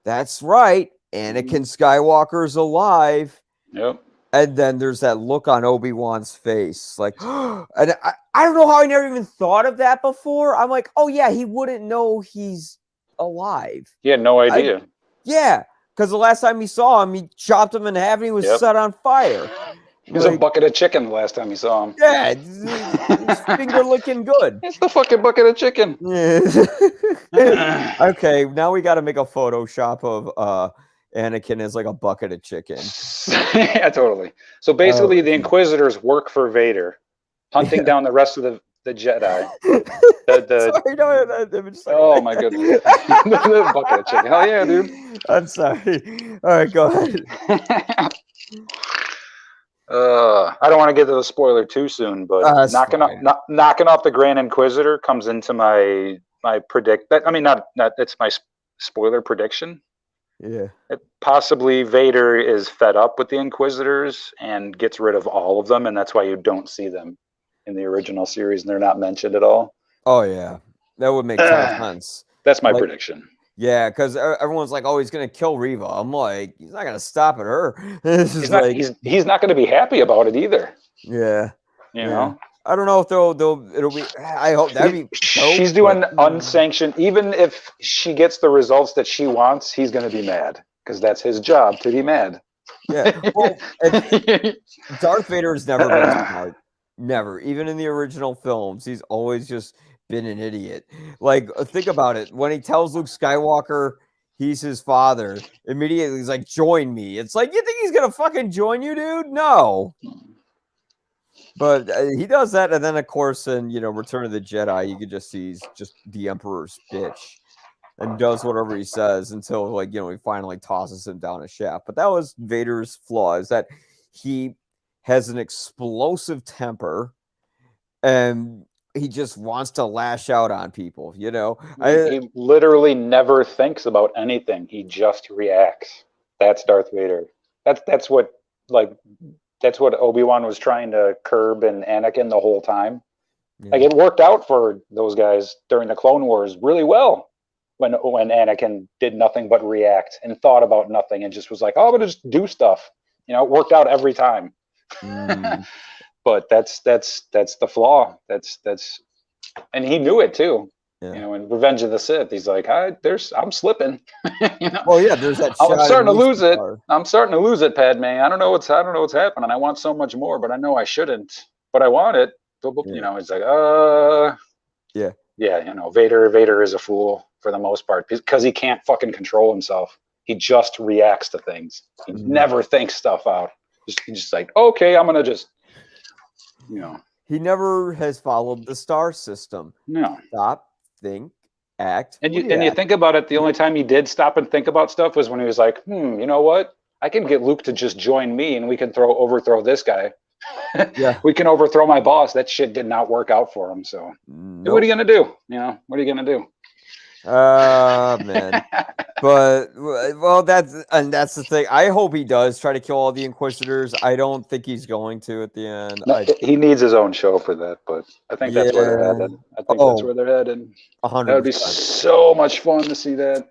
That's right. Anakin Skywalker's alive. Yep. And then there's that look on Obi-Wan's face. Like, and I don't know how I never even thought of that before. I'm like, oh, yeah, he wouldn't know he's alive. He had no idea. Yeah, because the last time he saw him, he chopped him in half and he was set on fire. He was a bucket of chicken the last time he saw him. Yeah, he's finger looking good. It's the fucking bucket of chicken. Okay, now we got to make a Photoshop of Anakin as like a bucket of chicken. Yeah, totally. So basically, the Inquisitors work for Vader, hunting down the rest of the Jedi. Sorry, no, oh my goodness. The bucket of chicken. Hell yeah, dude. I'm sorry. All right, go ahead. I don't want to get to the spoiler too soon, but knocking off the Grand Inquisitor comes into my predict. I mean, not it's my spoiler prediction. Yeah. Possibly Vader is fed up with the Inquisitors and gets rid of all of them, and that's why you don't see them in the original series, and they're not mentioned at all. Oh yeah, that would make sense. That's my prediction. Yeah, because everyone's like, "Oh, he's gonna kill Reva." I'm like, he's not gonna stop at her. He's not going to be happy about it either. Yeah, you know. I don't know if it'll be. I hope that'd be. She's doing unsanctioned. Even if she gets the results that she wants, he's going to be mad because that's his job to be mad. Yeah. Well, Darth Vader has never been smart. Never. Even in the original films, he's always just been an idiot. Like, think about it. When he tells Luke Skywalker he's his father, immediately he's like, join me. It's like, you think he's going to fucking join you, dude? No. But he does that, and then, of course, in, Return of the Jedi, you can just see he's just the Emperor's bitch and does whatever he says until, he finally tosses him down a shaft. But that was Vader's flaw, is that he has an explosive temper, and he just wants to lash out on people, He literally never thinks about anything. He just reacts. That's Darth Vader. That's what Obi-Wan was trying to curb in Anakin the whole time. Yeah. Like, it worked out for those guys during the Clone Wars really well when Anakin did nothing but react and thought about nothing and just was like, oh, I'm gonna just do stuff. It worked out every time. But that's the flaw. That's and he knew it too. Yeah. In Revenge of the Sith, he's like, I'm slipping. Well, yeah, there's that. I'm starting to lose it. I'm starting to lose it, Padme. I don't know what's happening. I want so much more, but I know I shouldn't. But I want it. He's like, yeah. Vader is a fool for the most part because he can't fucking control himself. He just reacts to things. He never thinks stuff out. He's just like, okay, I'm gonna just, He never has followed the star system. No. Stop, think, act. And you think about it, the only time he did stop and think about stuff was when he was like, you know what? I can get Luke to just join me and we can overthrow this guy. Yeah. We can overthrow my boss. That shit did not work out for him. So What are you gonna do? What are you gonna do? Man. But that's the thing. I hope he does try to kill all the Inquisitors. I don't think he's going to at the end. No, he needs his own show for that, but I think that's where they're headed. That's where they're headed. 100%. That would be so much fun to see that.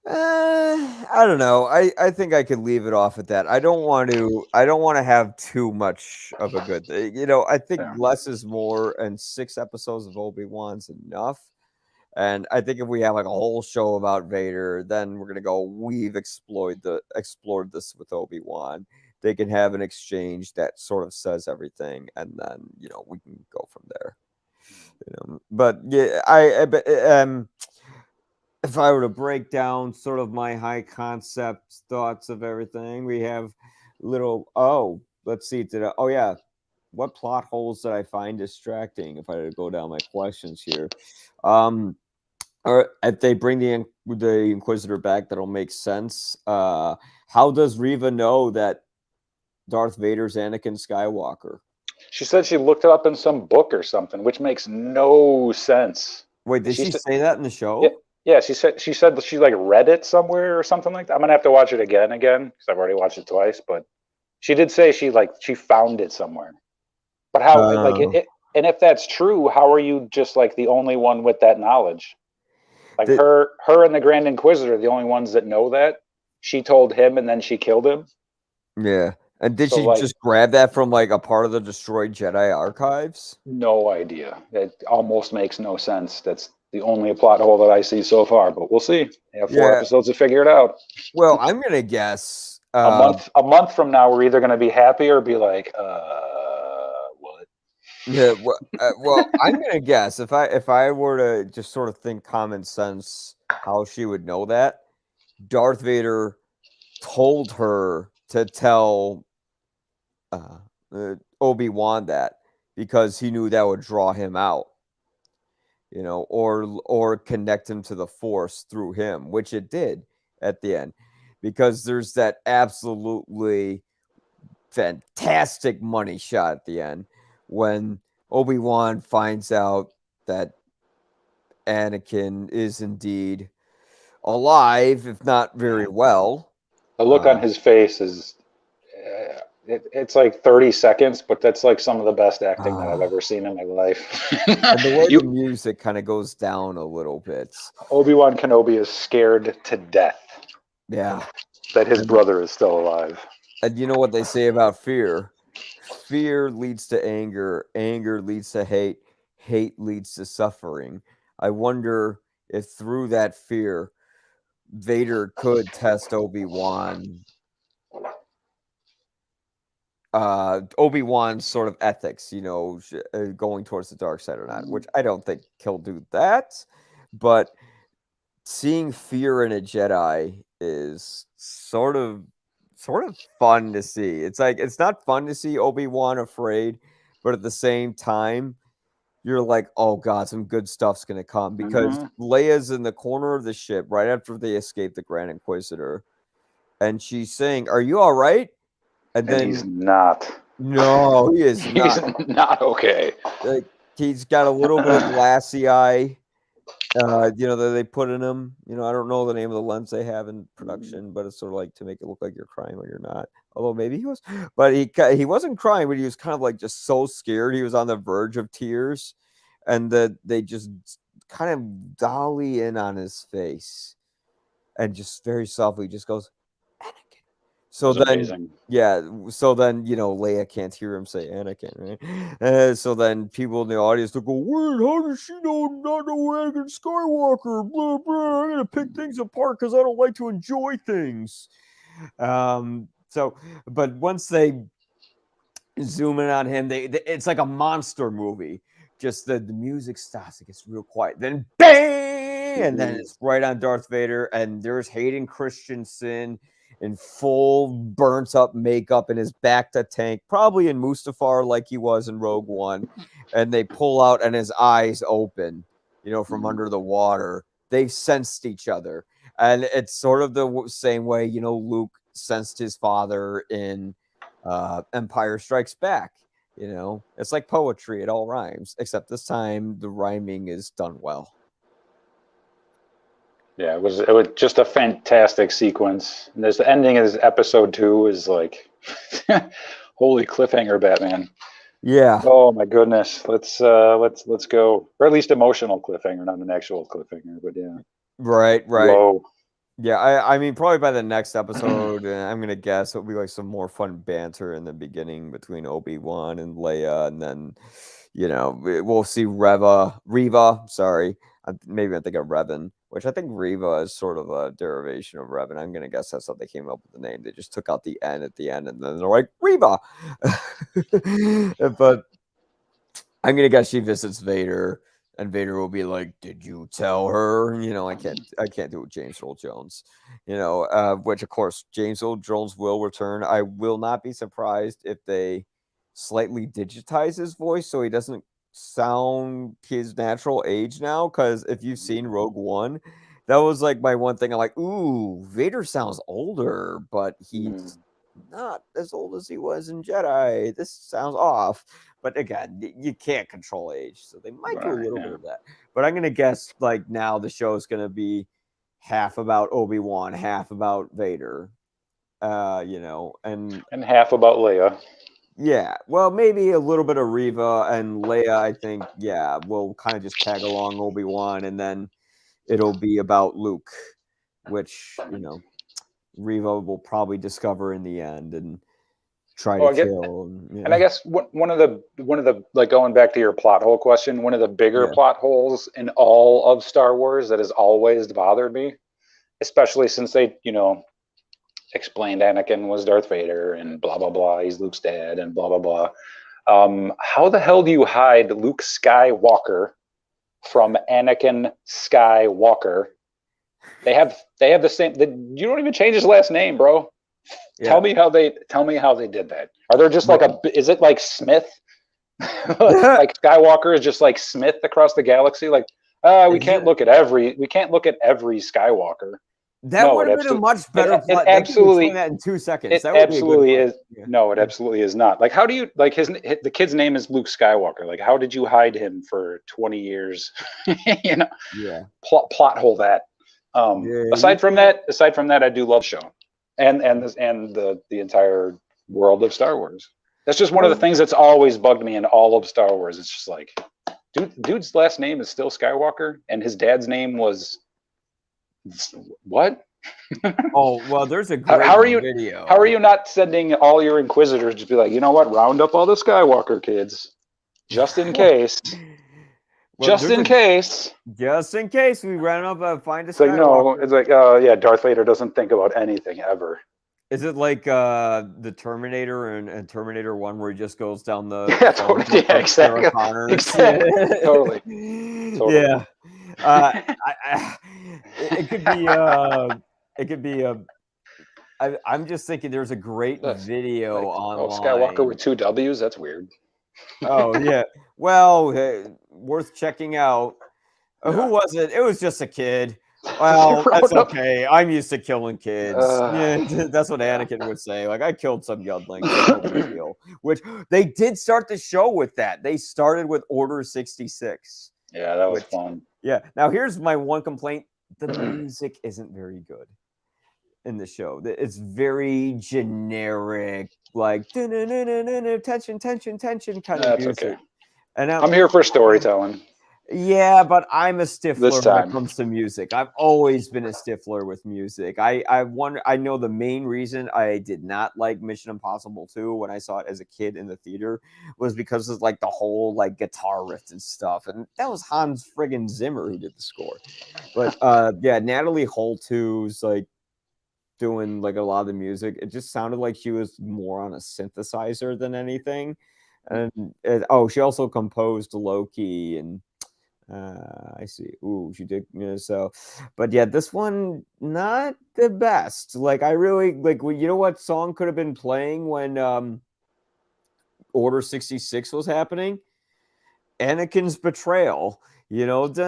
I don't know. I think I could leave it off at that. I don't want to have too much of a good thing. I think less is more, and 6 episodes of Obi-Wan's enough. And I think if we have a whole show about Vader, then we're gonna go, we've explored this with Obi-Wan. They can have an exchange that sort of says everything, and then we can go from there. But yeah, if I were to break down sort of my high concept thoughts of everything, we have let's see, what plot holes did I find distracting? If I had to go down my questions here, um, or if they bring the Inquisitor back, that'll make sense. How does Reva know that Darth Vader's Anakin Skywalker? She said she looked it up in some book or something, which makes no sense. Wait, did she say that in the Yeah, show? yeah. She said that she like read it somewhere or something like that. I'm gonna have to watch it again because I've already watched it twice. But she did say she found it somewhere. But how like Uh, and if that's true, how are you just like the only one with that knowledge? Like did, her and the Grand Inquisitor are the only ones that know that. She told him and then she killed him. yeah. And did So she like just grab that from like a part of the destroyed Jedi archives? no idea. It almost makes no sense. That's the only plot hole that I see so far, but we'll see. They have 4 Yeah. episodes to figure it out. Well, I'm gonna guess. A month from now, we're either going to be happy or be like, what? Yeah. Well, I'm gonna guess if I were to just sort of think common sense, how she would know that Darth Vader told her to tell uh, Obi-Wan that because he knew that would draw him out, or connect him to the Force through him, which it did at the end, because there's that absolutely fantastic money shot at the end when Obi-Wan finds out that Anakin is indeed alive, if not very well. The look on his face is, it's like 30 seconds, but that's like some of the best acting that I've ever seen in my life. And the way you, the music kind of goes down a little bit. Obi-Wan Kenobi is scared to death Yeah. that his And, brother is still alive. and you know what they say about fear? Fear leads to anger, anger leads to hate, hate leads to suffering. I wonder if through that fear, Vader could test Obi-Wan's sort of ethics, going towards the dark side or not, which I don't think he'll do that. But seeing fear in a Jedi is sort of fun to see. It's like it's not fun to see Obi-Wan afraid, but at the same time, you're like, oh god, some good stuff's gonna come because Leia's in the corner of the ship right after they escape the Grand Inquisitor, and she's saying, "Are you all right?" And And then he's not. no, he is He's not. not okay. Like he's got a little bit of glassy eye. That they put in him. I don't know the name of the lens they have in production, but it's sort of like to make it look like you're crying when you're not. Although maybe he was, but he wasn't crying, but he was kind of like just so scared. He was on the verge of tears, and that they just kind of dolly in on his face, and just very softly just goes, Anakin. So then, Amazing. yeah. So then, Leia can't hear him say Anakin, right? So then people in the audience will go, "Wait, how does she not know Anakin Skywalker? Blah blah. I'm gonna pick things apart because I don't like to enjoy things." So, but once they zoom in on him, it's like a monster movie. Just the music stops, it gets real quiet, then bang, and then it's right on Darth Vader, and there's Hayden Christensen in full burnt up makeup and his back to tank, probably in Mustafar like he was in Rogue One, and they pull out and his eyes open, from under the water. They've sensed each other, and it's sort of the same way Luke sensed his father in Empire Strikes Back. It's like poetry; it all rhymes, except this time the rhyming is done well. Yeah, it was just a fantastic sequence. And there's the ending of episode 2 is like, holy cliffhanger, Batman. Yeah. Oh my goodness. Let's go, or at least emotional cliffhanger, not an actual cliffhanger, but yeah. Right. Low. Yeah, I mean, probably by the next episode, I'm gonna guess it'll be like some more fun banter in the beginning between Obi-Wan and Leia, and then, we'll see Reva. Sorry, maybe I think of Revan, which I think Reva is sort of a derivation of Revan. I'm gonna guess that's how they came up with the name. They just took out the N at the end, and then they're like Reva. But I'm gonna guess she visits Vader. And Vader will be like, "Did you tell her?" I can't do it. James Earl Jones, which of course James Earl Jones will return. I will not be surprised if they slightly digitize his voice so he doesn't sound his natural age now. Because if you've seen Rogue One, that was like my one thing. I'm like, ooh, Vader sounds older, but he's not as old as he was in Jedi. This sounds off. But again, you can't control age, so they might do a little bit of that. But I'm gonna guess like now the show is gonna be half about Obi-Wan, half about Vader. You know, and half about Leia. Yeah, well, maybe a little bit of Reva and Leia. I think, yeah, we'll kind of just tag along Obi-Wan, and then it'll be about Luke, which Reva will probably discover in the end and try to kill. And I guess one of the like going back to your plot hole question, one of the bigger plot holes in all of Star Wars that has always bothered me, especially since they explained Anakin was Darth Vader and blah blah blah, he's Luke's dad and blah blah blah. How the hell do you hide Luke Skywalker from Anakin Skywalker? They have the same. You don't even change his last name, bro. Yeah. Tell me how they did that. Are there just like is it like Smith? Like Skywalker is just like Smith across the galaxy? Like we can't look at every Skywalker. That would have been a much better plot. It absolutely that in 2 seconds. It absolutely is. Yeah. No, it absolutely is not. Like, how do you like the kid's name is Luke Skywalker? Like, how did you hide him for 20 years? Yeah. Plot hole that. Aside from that, I do love the show and the entire world of Star Wars. That's just one of the things that's always bugged me in all of Star Wars. It's just like, dude's last name is still Skywalker, and his dad's name was. What? Oh, well, there's a great video. How are you not sending all your Inquisitors to be like, you know what, round up all the Skywalker kids, just in case. Just in case we round up find a Skywalker. So, it's like, Darth Vader doesn't think about anything ever. Is it like the Terminator and Terminator 1 where he just goes down the exactly. Totally. Yeah. It could be I'm just thinking there's a great video online. Skywalker with 2 W's, that's weird. Oh yeah. Well, worth checking out. Who was it? It was just a kid. Well, that's okay. I'm used to killing kids. That's what Anakin would say. Like, I killed some younglings. Which they did start the show with that. They started with Order 66. Yeah, that was fun. Yeah. Now, here's my one complaint. The music isn't very good in the show. It's very generic, like tension kind of music. Okay. And I'm here for storytelling. Yeah, but I'm a stiffler when it comes to music. I've always been a stiffler with music. I know the main reason I did not like Mission Impossible 2 when I saw it as a kid in the theater was because of like the whole like guitar riff and stuff. And that was Hans friggin' Zimmer who did the score. But Natalie Holt, who's like doing like a lot of the music, it just sounded like she was more on a synthesizer than anything. And she also composed Loki and I see. Ooh, she did. So, but yeah, this one not the best. Like, I really like. You know what song could have been playing when Order 66 was happening? Anakin's Betrayal. You know, they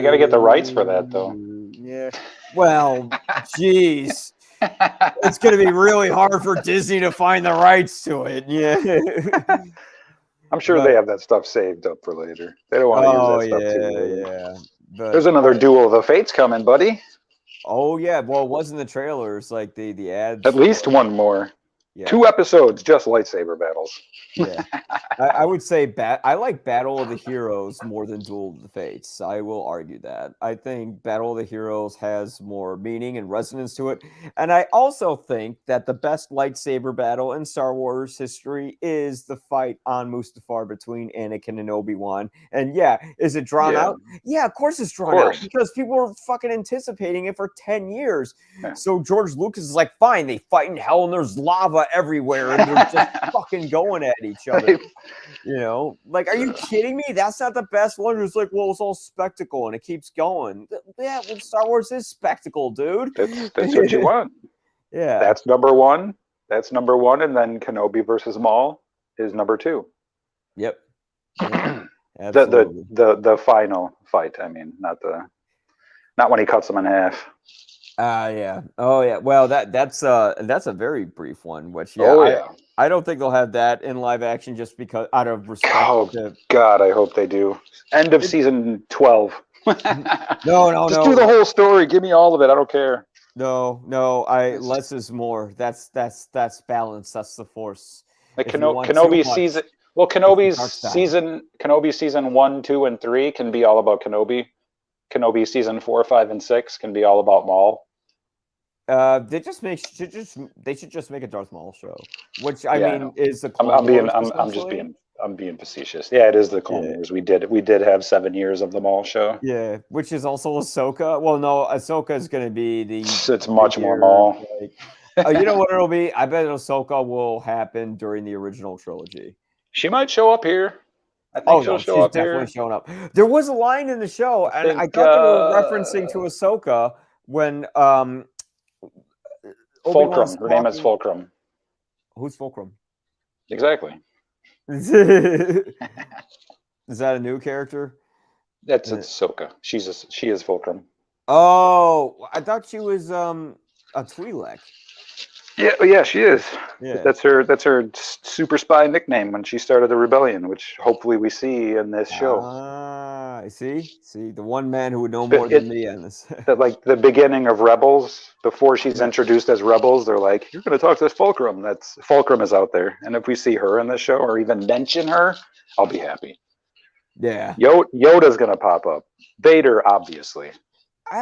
got to get the rights for that, though. Yeah. Well, geez. It's going to be really hard for Disney to find the rights to it. Yeah. I'm sure they have that stuff saved up for later. They don't want to use that stuff too later. Yeah. But there's another Duel of the Fates coming, buddy. Oh yeah, well, it was in the trailers, like the ads. At least one more. Yeah. 2 episodes, just lightsaber battles. Yeah, I would say I like Battle of the Heroes more than Duel of the Fates. I will argue that. I think Battle of the Heroes has more meaning and resonance to it. And I also think that the best lightsaber battle in Star Wars history is the fight on Mustafar between Anakin and Obi-Wan. And yeah, is it drawn out? Yeah, of course it's drawn out because people were fucking anticipating it for 10 years. Yeah. So George Lucas is like, fine, they fight in hell and there's lava everywhere and they're just fucking going at each other. You know, like, are you kidding me? That's not the best one. It's like, well, it's all spectacle and it keeps going. Yeah, well, Star Wars is spectacle, dude. That's what you want. Yeah, that's number one. That's number one, and then Kenobi versus Maul is number two. Yep. the Absolutely. the final fight. I mean, not when he cuts them in half. Yeah. Oh yeah. Well, that's a very brief one. Which yeah, Oh yeah. I don't think they'll have that in live action just because out of respect. Oh to, God, I hope they do. End of season 12. No. Just do the whole story. Give me all of it. I don't care. No. Less is more. That's balance. That's the force. Like If you want too Kenobi much, season. Well, Kenobi season 1, 2, and 3 can be all about Kenobi. Kenobi season 4, 5, and 6 can be all about Maul. They should just make a Darth Maul show, which I mean is the Clone Wars, I'm being facetious. Yeah, it is the Clone Wars. We did have 7 years of the Maul show. Yeah, which is also Ahsoka. Well, no, Ahsoka is going to be It's much more Maul. Like, you know what it'll be? I bet Ahsoka will happen during the original trilogy. She might show up here. I think she's definitely showing up. There was a line in the show, and I thought they were referencing to Ahsoka when Fulcrum. Her name is Fulcrum. Who's Fulcrum? Exactly. Is that a new character? That's Ahsoka. She is Fulcrum. Oh, I thought she was a Twi'lek. Yeah, she is. Yeah. That's her super spy nickname when she started the rebellion, which hopefully we see in this show. I see the one man who would know more than me on this. That like the beginning of Rebels, before she's introduced as Rebels, they're like, "You're going to talk to this Fulcrum." Fulcrum is out there, and if we see her in the show or even mention her, I'll be happy. Yeah. Yoda's going to pop up. Vader, obviously.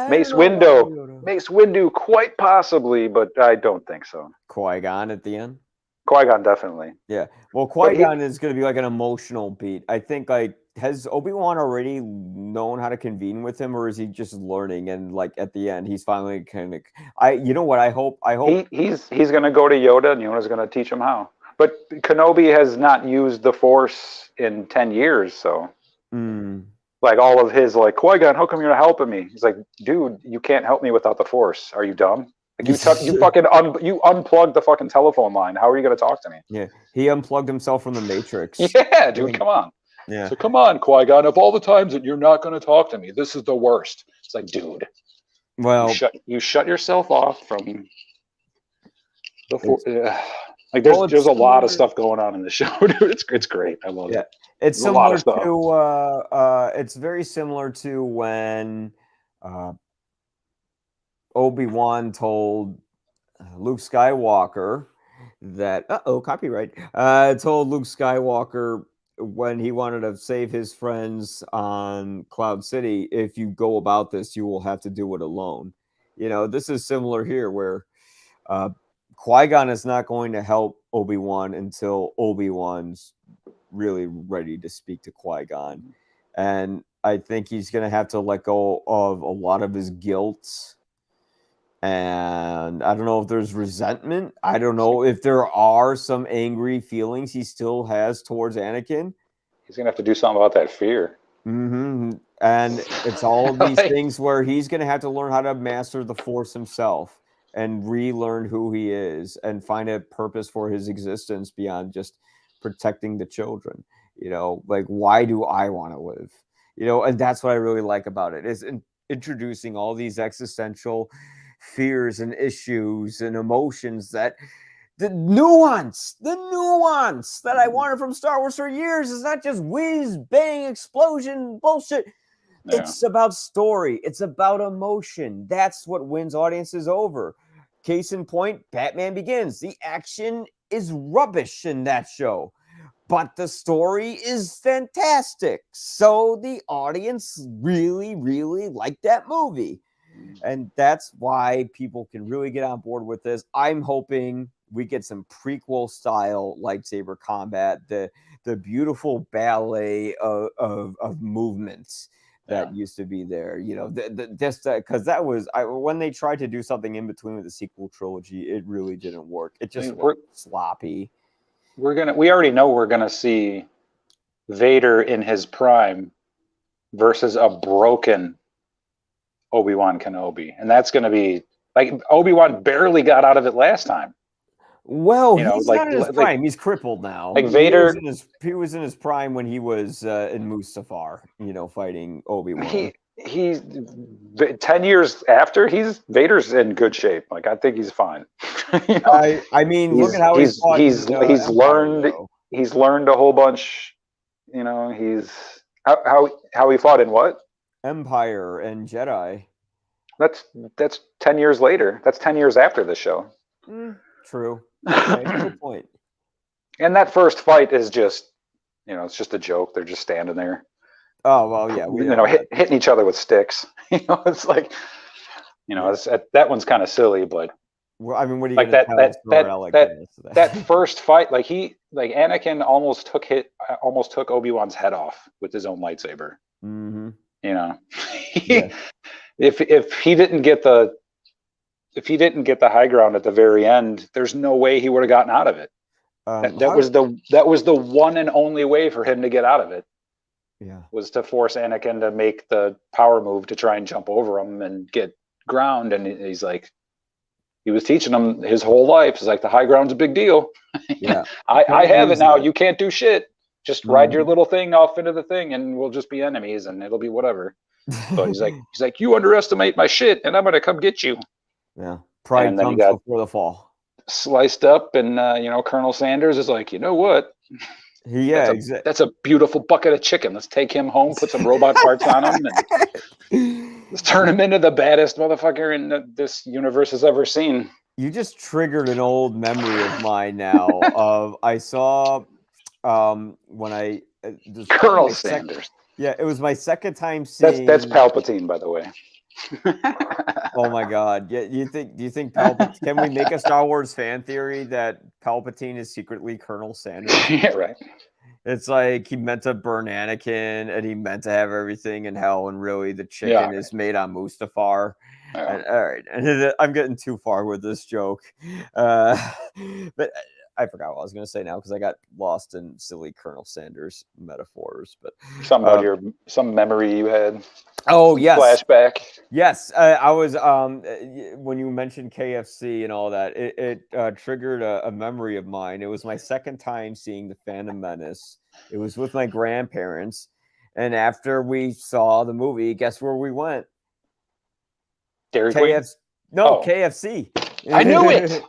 Mace Windu, quite possibly, but I don't think so. Qui-Gon at the end. Qui-Gon definitely. Yeah. Well, Qui-Gon is going to be like an emotional beat. I think has Obi-Wan already known how to convene with him, or is he just learning? And like at the end, he's finally kind of. You know what? I hope he's going to go to Yoda, and Yoda's going to teach him how. But Kenobi has not used the Force in 10 years, so. Like all of his like, Qui-Gon, how come you're not helping me? He's like, dude, you can't help me without the Force. Are you dumb? Like you unplugged the fucking telephone line. How are you going to talk to me? Yeah, he unplugged himself from the Matrix. Yeah, dude, come on. Yeah. So come on, Qui-Gon. Of all the times that you're not going to talk to me, this is the worst. It's like, dude. Well, you shut yourself off from the Force. Like there's a lot of stuff going on in the show, dude. It's great. I love it. It's similar to it's very similar to when Obi-Wan told Luke Skywalker that copyright told Luke Skywalker when he wanted to save his friends on Cloud City, if you go about this, you will have to do it alone. You know, this is similar here where Qui-Gon is not going to help Obi-Wan until Obi-Wan's really ready to speak to Qui-Gon. And I think he's going to have to let go of a lot of his guilt. And I don't know if there's resentment. I don't know if there are some angry feelings he still has towards Anakin. He's going to have to do something about that fear. Mm-hmm. And it's all of these things where he's going to have to learn how to master the Force himself and relearn who he is and find a purpose for his existence beyond just protecting the children. You know, like, why do I want to live? You know, and that's what I really like about it, is introducing all these existential fears and issues and emotions, that the nuance that I wanted from Star Wars for years is not just whiz, bang, explosion, bullshit. Yeah. It's about story. It's about emotion. That's what wins audiences over. Case in point, Batman Begins. The action is rubbish in that show, but the story is fantastic. So the audience really, really liked that movie. And that's why people can really get on board with this. I'm hoping we get some prequel style lightsaber combat, the beautiful ballet of movements that used to be there, you know, just because that was when they tried to do something in between with the sequel trilogy, it really didn't work. It just was sloppy. We already know we're gonna see Vader in his prime versus a broken Obi-Wan Kenobi, and that's gonna be like, Obi-Wan barely got out of it last time. Well, You know, he's not in his prime. He's crippled now. Like Vader, he was in his prime when he was in Mustafar, fighting Obi-Wan. he's 10 years after Vader's in good shape. Like, I think he's fine. You know? I mean, look at how he's learned Empire, he's learned a whole bunch. You know, he's how he fought in what? Empire and Jedi. That's 10 years later. That's 10 years after the show. True. Okay, good point. And that first fight is just, it's just a joke. They're just standing there. Oh well, yeah, hitting each other with sticks. It's like, that one's kind of silly, but. Well, I mean, what do you like that first fight? Like Anakin almost took Obi-Wan's head off with his own lightsaber. Mm-hmm. If he didn't get the high ground at the very end, there's no way he would have gotten out of it. That was the one and only way for him to get out of it. Yeah, was to force Anakin to make the power move to try and jump over him and get ground, and he's like. He was teaching him his whole life. It's like the high ground's a big deal. Yeah, I have it now. You can't do shit. Just ride your little thing off into the thing, and we'll just be enemies, and it'll be whatever. But he's like, you underestimate my shit, and I'm gonna come get you. Yeah, pride comes before the fall. Sliced up, and Colonel Sanders is like, you know what? Yeah, exactly. That's a beautiful bucket of chicken. Let's take him home, put some robot parts on him, and let's turn him into the baddest motherfucker in this universe has ever seen. You just triggered an old memory of mine now. I saw when I Colonel Sanders. Yeah, it was my second time seeing. That's Palpatine, by the way. Oh my God! Yeah, do you think Palpatine? Can we make a Star Wars fan theory that Palpatine is secretly Colonel Sanders? Yeah, right. It's like he meant to burn Anakin, and he meant to have everything in hell, and really the chicken is made on Mustafar. Yeah. All right, I'm getting too far with this joke, but I forgot what I was going to say now because I got lost in silly Colonel Sanders metaphors. But some memory you had. Oh yes, flashback. Yes, I was. When you mentioned KFC and all that, it triggered a memory of mine. It was my second time seeing The Phantom Menace. It was with my grandparents, and after we saw the movie, guess where we went? Dairy Queen? No, KFC. I knew it.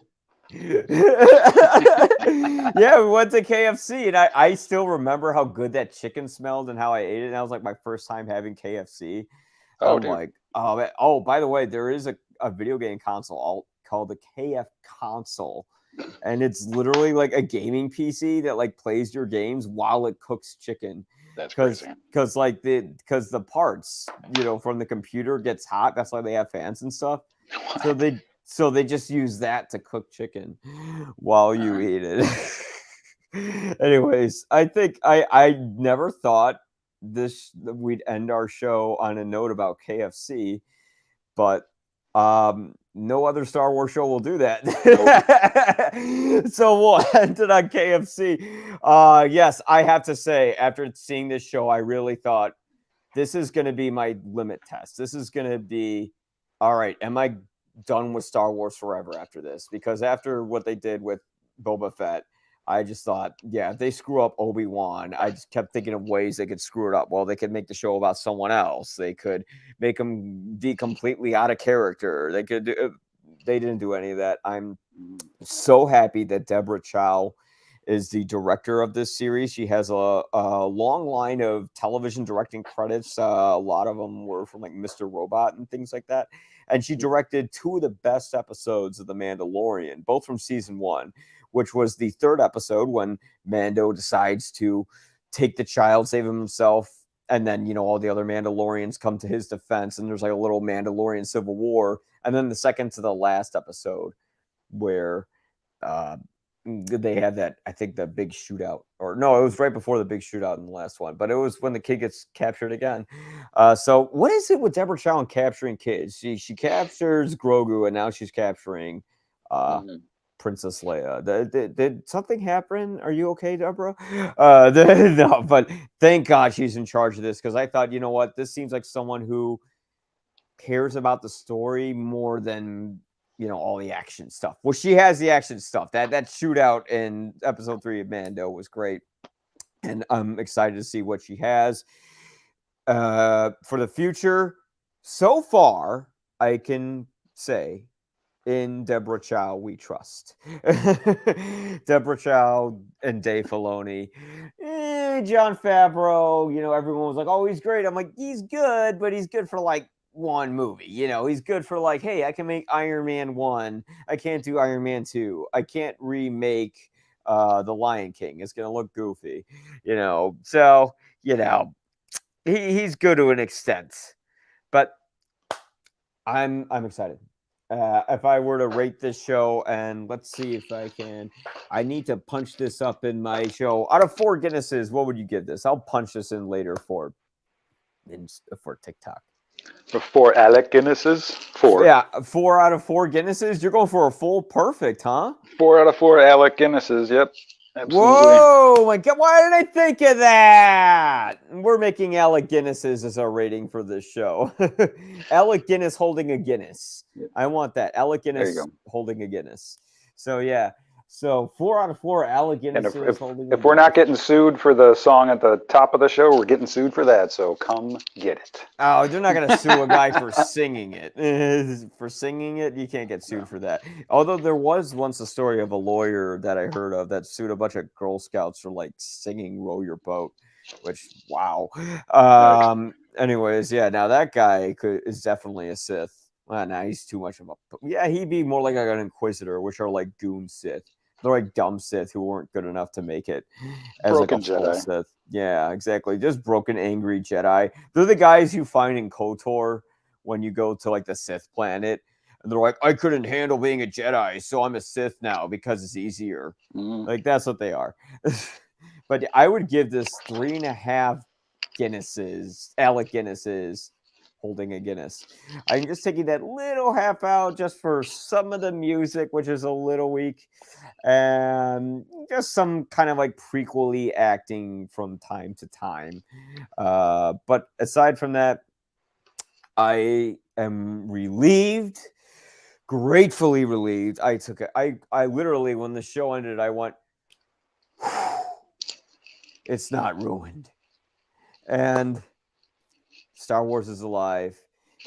Yeah, we went to KFC, and I still remember how good that chicken smelled and how I ate it. And that was like my first time having KFC. Oh, by the way, there is a video game console called the KF console, and it's literally like a gaming PC that like plays your games while it cooks chicken. That's crazy. Because the parts from the computer gets hot. That's why they have fans and stuff. What? So they just use that to cook chicken while you eat it. Anyways, I think I never thought we'd end our show on a note about KFC, but no other Star Wars show will do that. Nope. So we'll end it on KFC. Yes, I have to say, after seeing this show, I really thought this is going to be my limit test. This is going to be, all right, am I done with Star Wars forever after this? Because after what they did with Boba Fett, I just thought, yeah, if they screw up Obi-Wan, I just kept thinking of ways they could screw it up. Well, they could make the show about someone else. They could make him be completely out of character. They didn't do any of that. I'm so happy that Deborah Chow is the director of this series. She has a long line of television directing credits. A lot of them were from like Mr. Robot and things like that. And she directed 2 of the best episodes of The Mandalorian, both from season 1, which was the 3rd episode when Mando decides to take the child, save himself, and then, all the other Mandalorians come to his defense, and there's like a little Mandalorian civil war. And then the second to the last episode where they have that, I think, the big shootout, or no, it was right before the big shootout in the last one, but it was when the kid gets captured again. So what is it with Deborah Chow and capturing kids? She captures Grogu, and now she's capturing Princess Leia. Did something happen? Are you okay, Deborah? No, but thank God she's in charge of this, because I thought, you know what, this seems like someone who cares about the story more than all the action stuff. Well, she has the action stuff. That shootout in episode 3 of Mando was great, and I'm excited to see what she has for the future. So far, I can say in Deborah Chow we trust. Deborah Chow and Dave Filoni. Jon Favreau, everyone was like, oh, he's great. I'm like, he's good, but he's good for like one movie. He's good for like, hey, I can make Iron Man 1. I can't do Iron Man 2. I can't remake The Lion King. It's going to look goofy, So, he's good to an extent. But I'm excited. If I were to rate this show, and let's see if I need to punch this up in my show. Out of 4 Guinnesses, what would you give this? I'll punch this in later for TikTok. For 4 Alec Guinnesses? 4. Yeah, 4 out of 4 Guinnesses. You're going for a full perfect, huh? 4 out of 4 Alec Guinnesses. Yep. Absolutely. Whoa, my God. Why did I think of that? We're making Alec Guinnesses as our rating for this show. Alec Guinness holding a Guinness. Yep. I want that. Alec Guinness holding a Guinness. So, yeah. So 4 out of 4 Alec Guinnesses holding a Guinness. If we're not getting sued for the song at the top of the show, we're getting sued for that. So come get it. Oh, they're not going to sue a guy for singing it. For singing it, you can't get sued for that. Although there was once a story of a lawyer that I heard of that sued a bunch of Girl Scouts for like singing "Row Your Boat," which wow. Anyways, yeah. Now that guy is definitely a Sith. Well, nah, he's too much of a. Yeah, he'd be more like an Inquisitor, which are like goon Sith. They're like dumb Sith who weren't good enough to make it as broken like a full Jedi. Sith. Yeah, exactly. Just broken, angry Jedi. They're the guys you find in KOTOR when you go to like the Sith planet, and they're like, "I couldn't handle being a Jedi, so I'm a Sith now because it's easier." Like that's what they are. But I would give this 3.5 Guinnesses, Alec Guinnesses. Holding a Guinness. I'm just taking that little half out just for some of the music, which is a little weak, and just some kind of like prequel-y acting from time to time. But aside from that, I am relieved, gratefully relieved. I took it. I literally, when the show ended, I went, it's not ruined. And Star Wars is alive.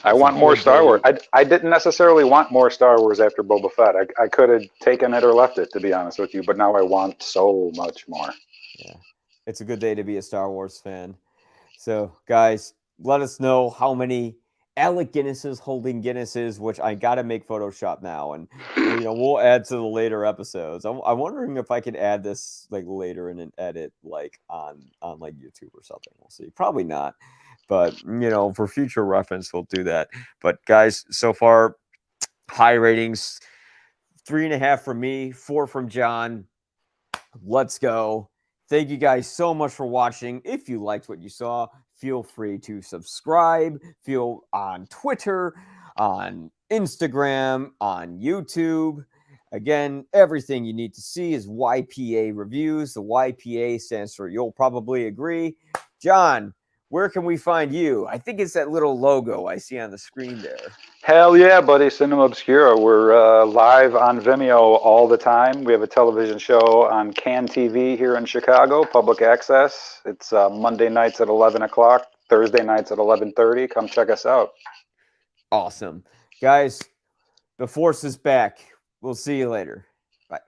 I want more Star Wars. I didn't necessarily want more Star Wars after Boba Fett. I could have taken it or left it, to be honest with you. But now I want so much more. Yeah, it's a good day to be a Star Wars fan. So, guys, let us know how many Alec Guinnesses holding Guinnesses, which I got to make Photoshop now, and we'll add to the later episodes. I'm wondering if I could add this like later in an edit, like on like YouTube or something. We'll see. Probably not. But, for future reference, we'll do that. But, guys, so far, high ratings. 3.5 from me, 4 from John. Let's go. Thank you guys so much for watching. If you liked what you saw, feel free to subscribe. Feel on Twitter, on Instagram, on YouTube. Again, everything you need to see is YPA Reviews. The YPA stands for You'll Probably Agree. John, where can we find you? I think it's that little logo I see on the screen there. Hell yeah, buddy. Cinema Obscura. We're live on Vimeo all the time. We have a television show on Can TV here in Chicago, public access. It's Monday nights at 11 o'clock, Thursday nights at 11:30. Come check us out. Awesome. Guys, the Force is back. We'll see you later. Bye.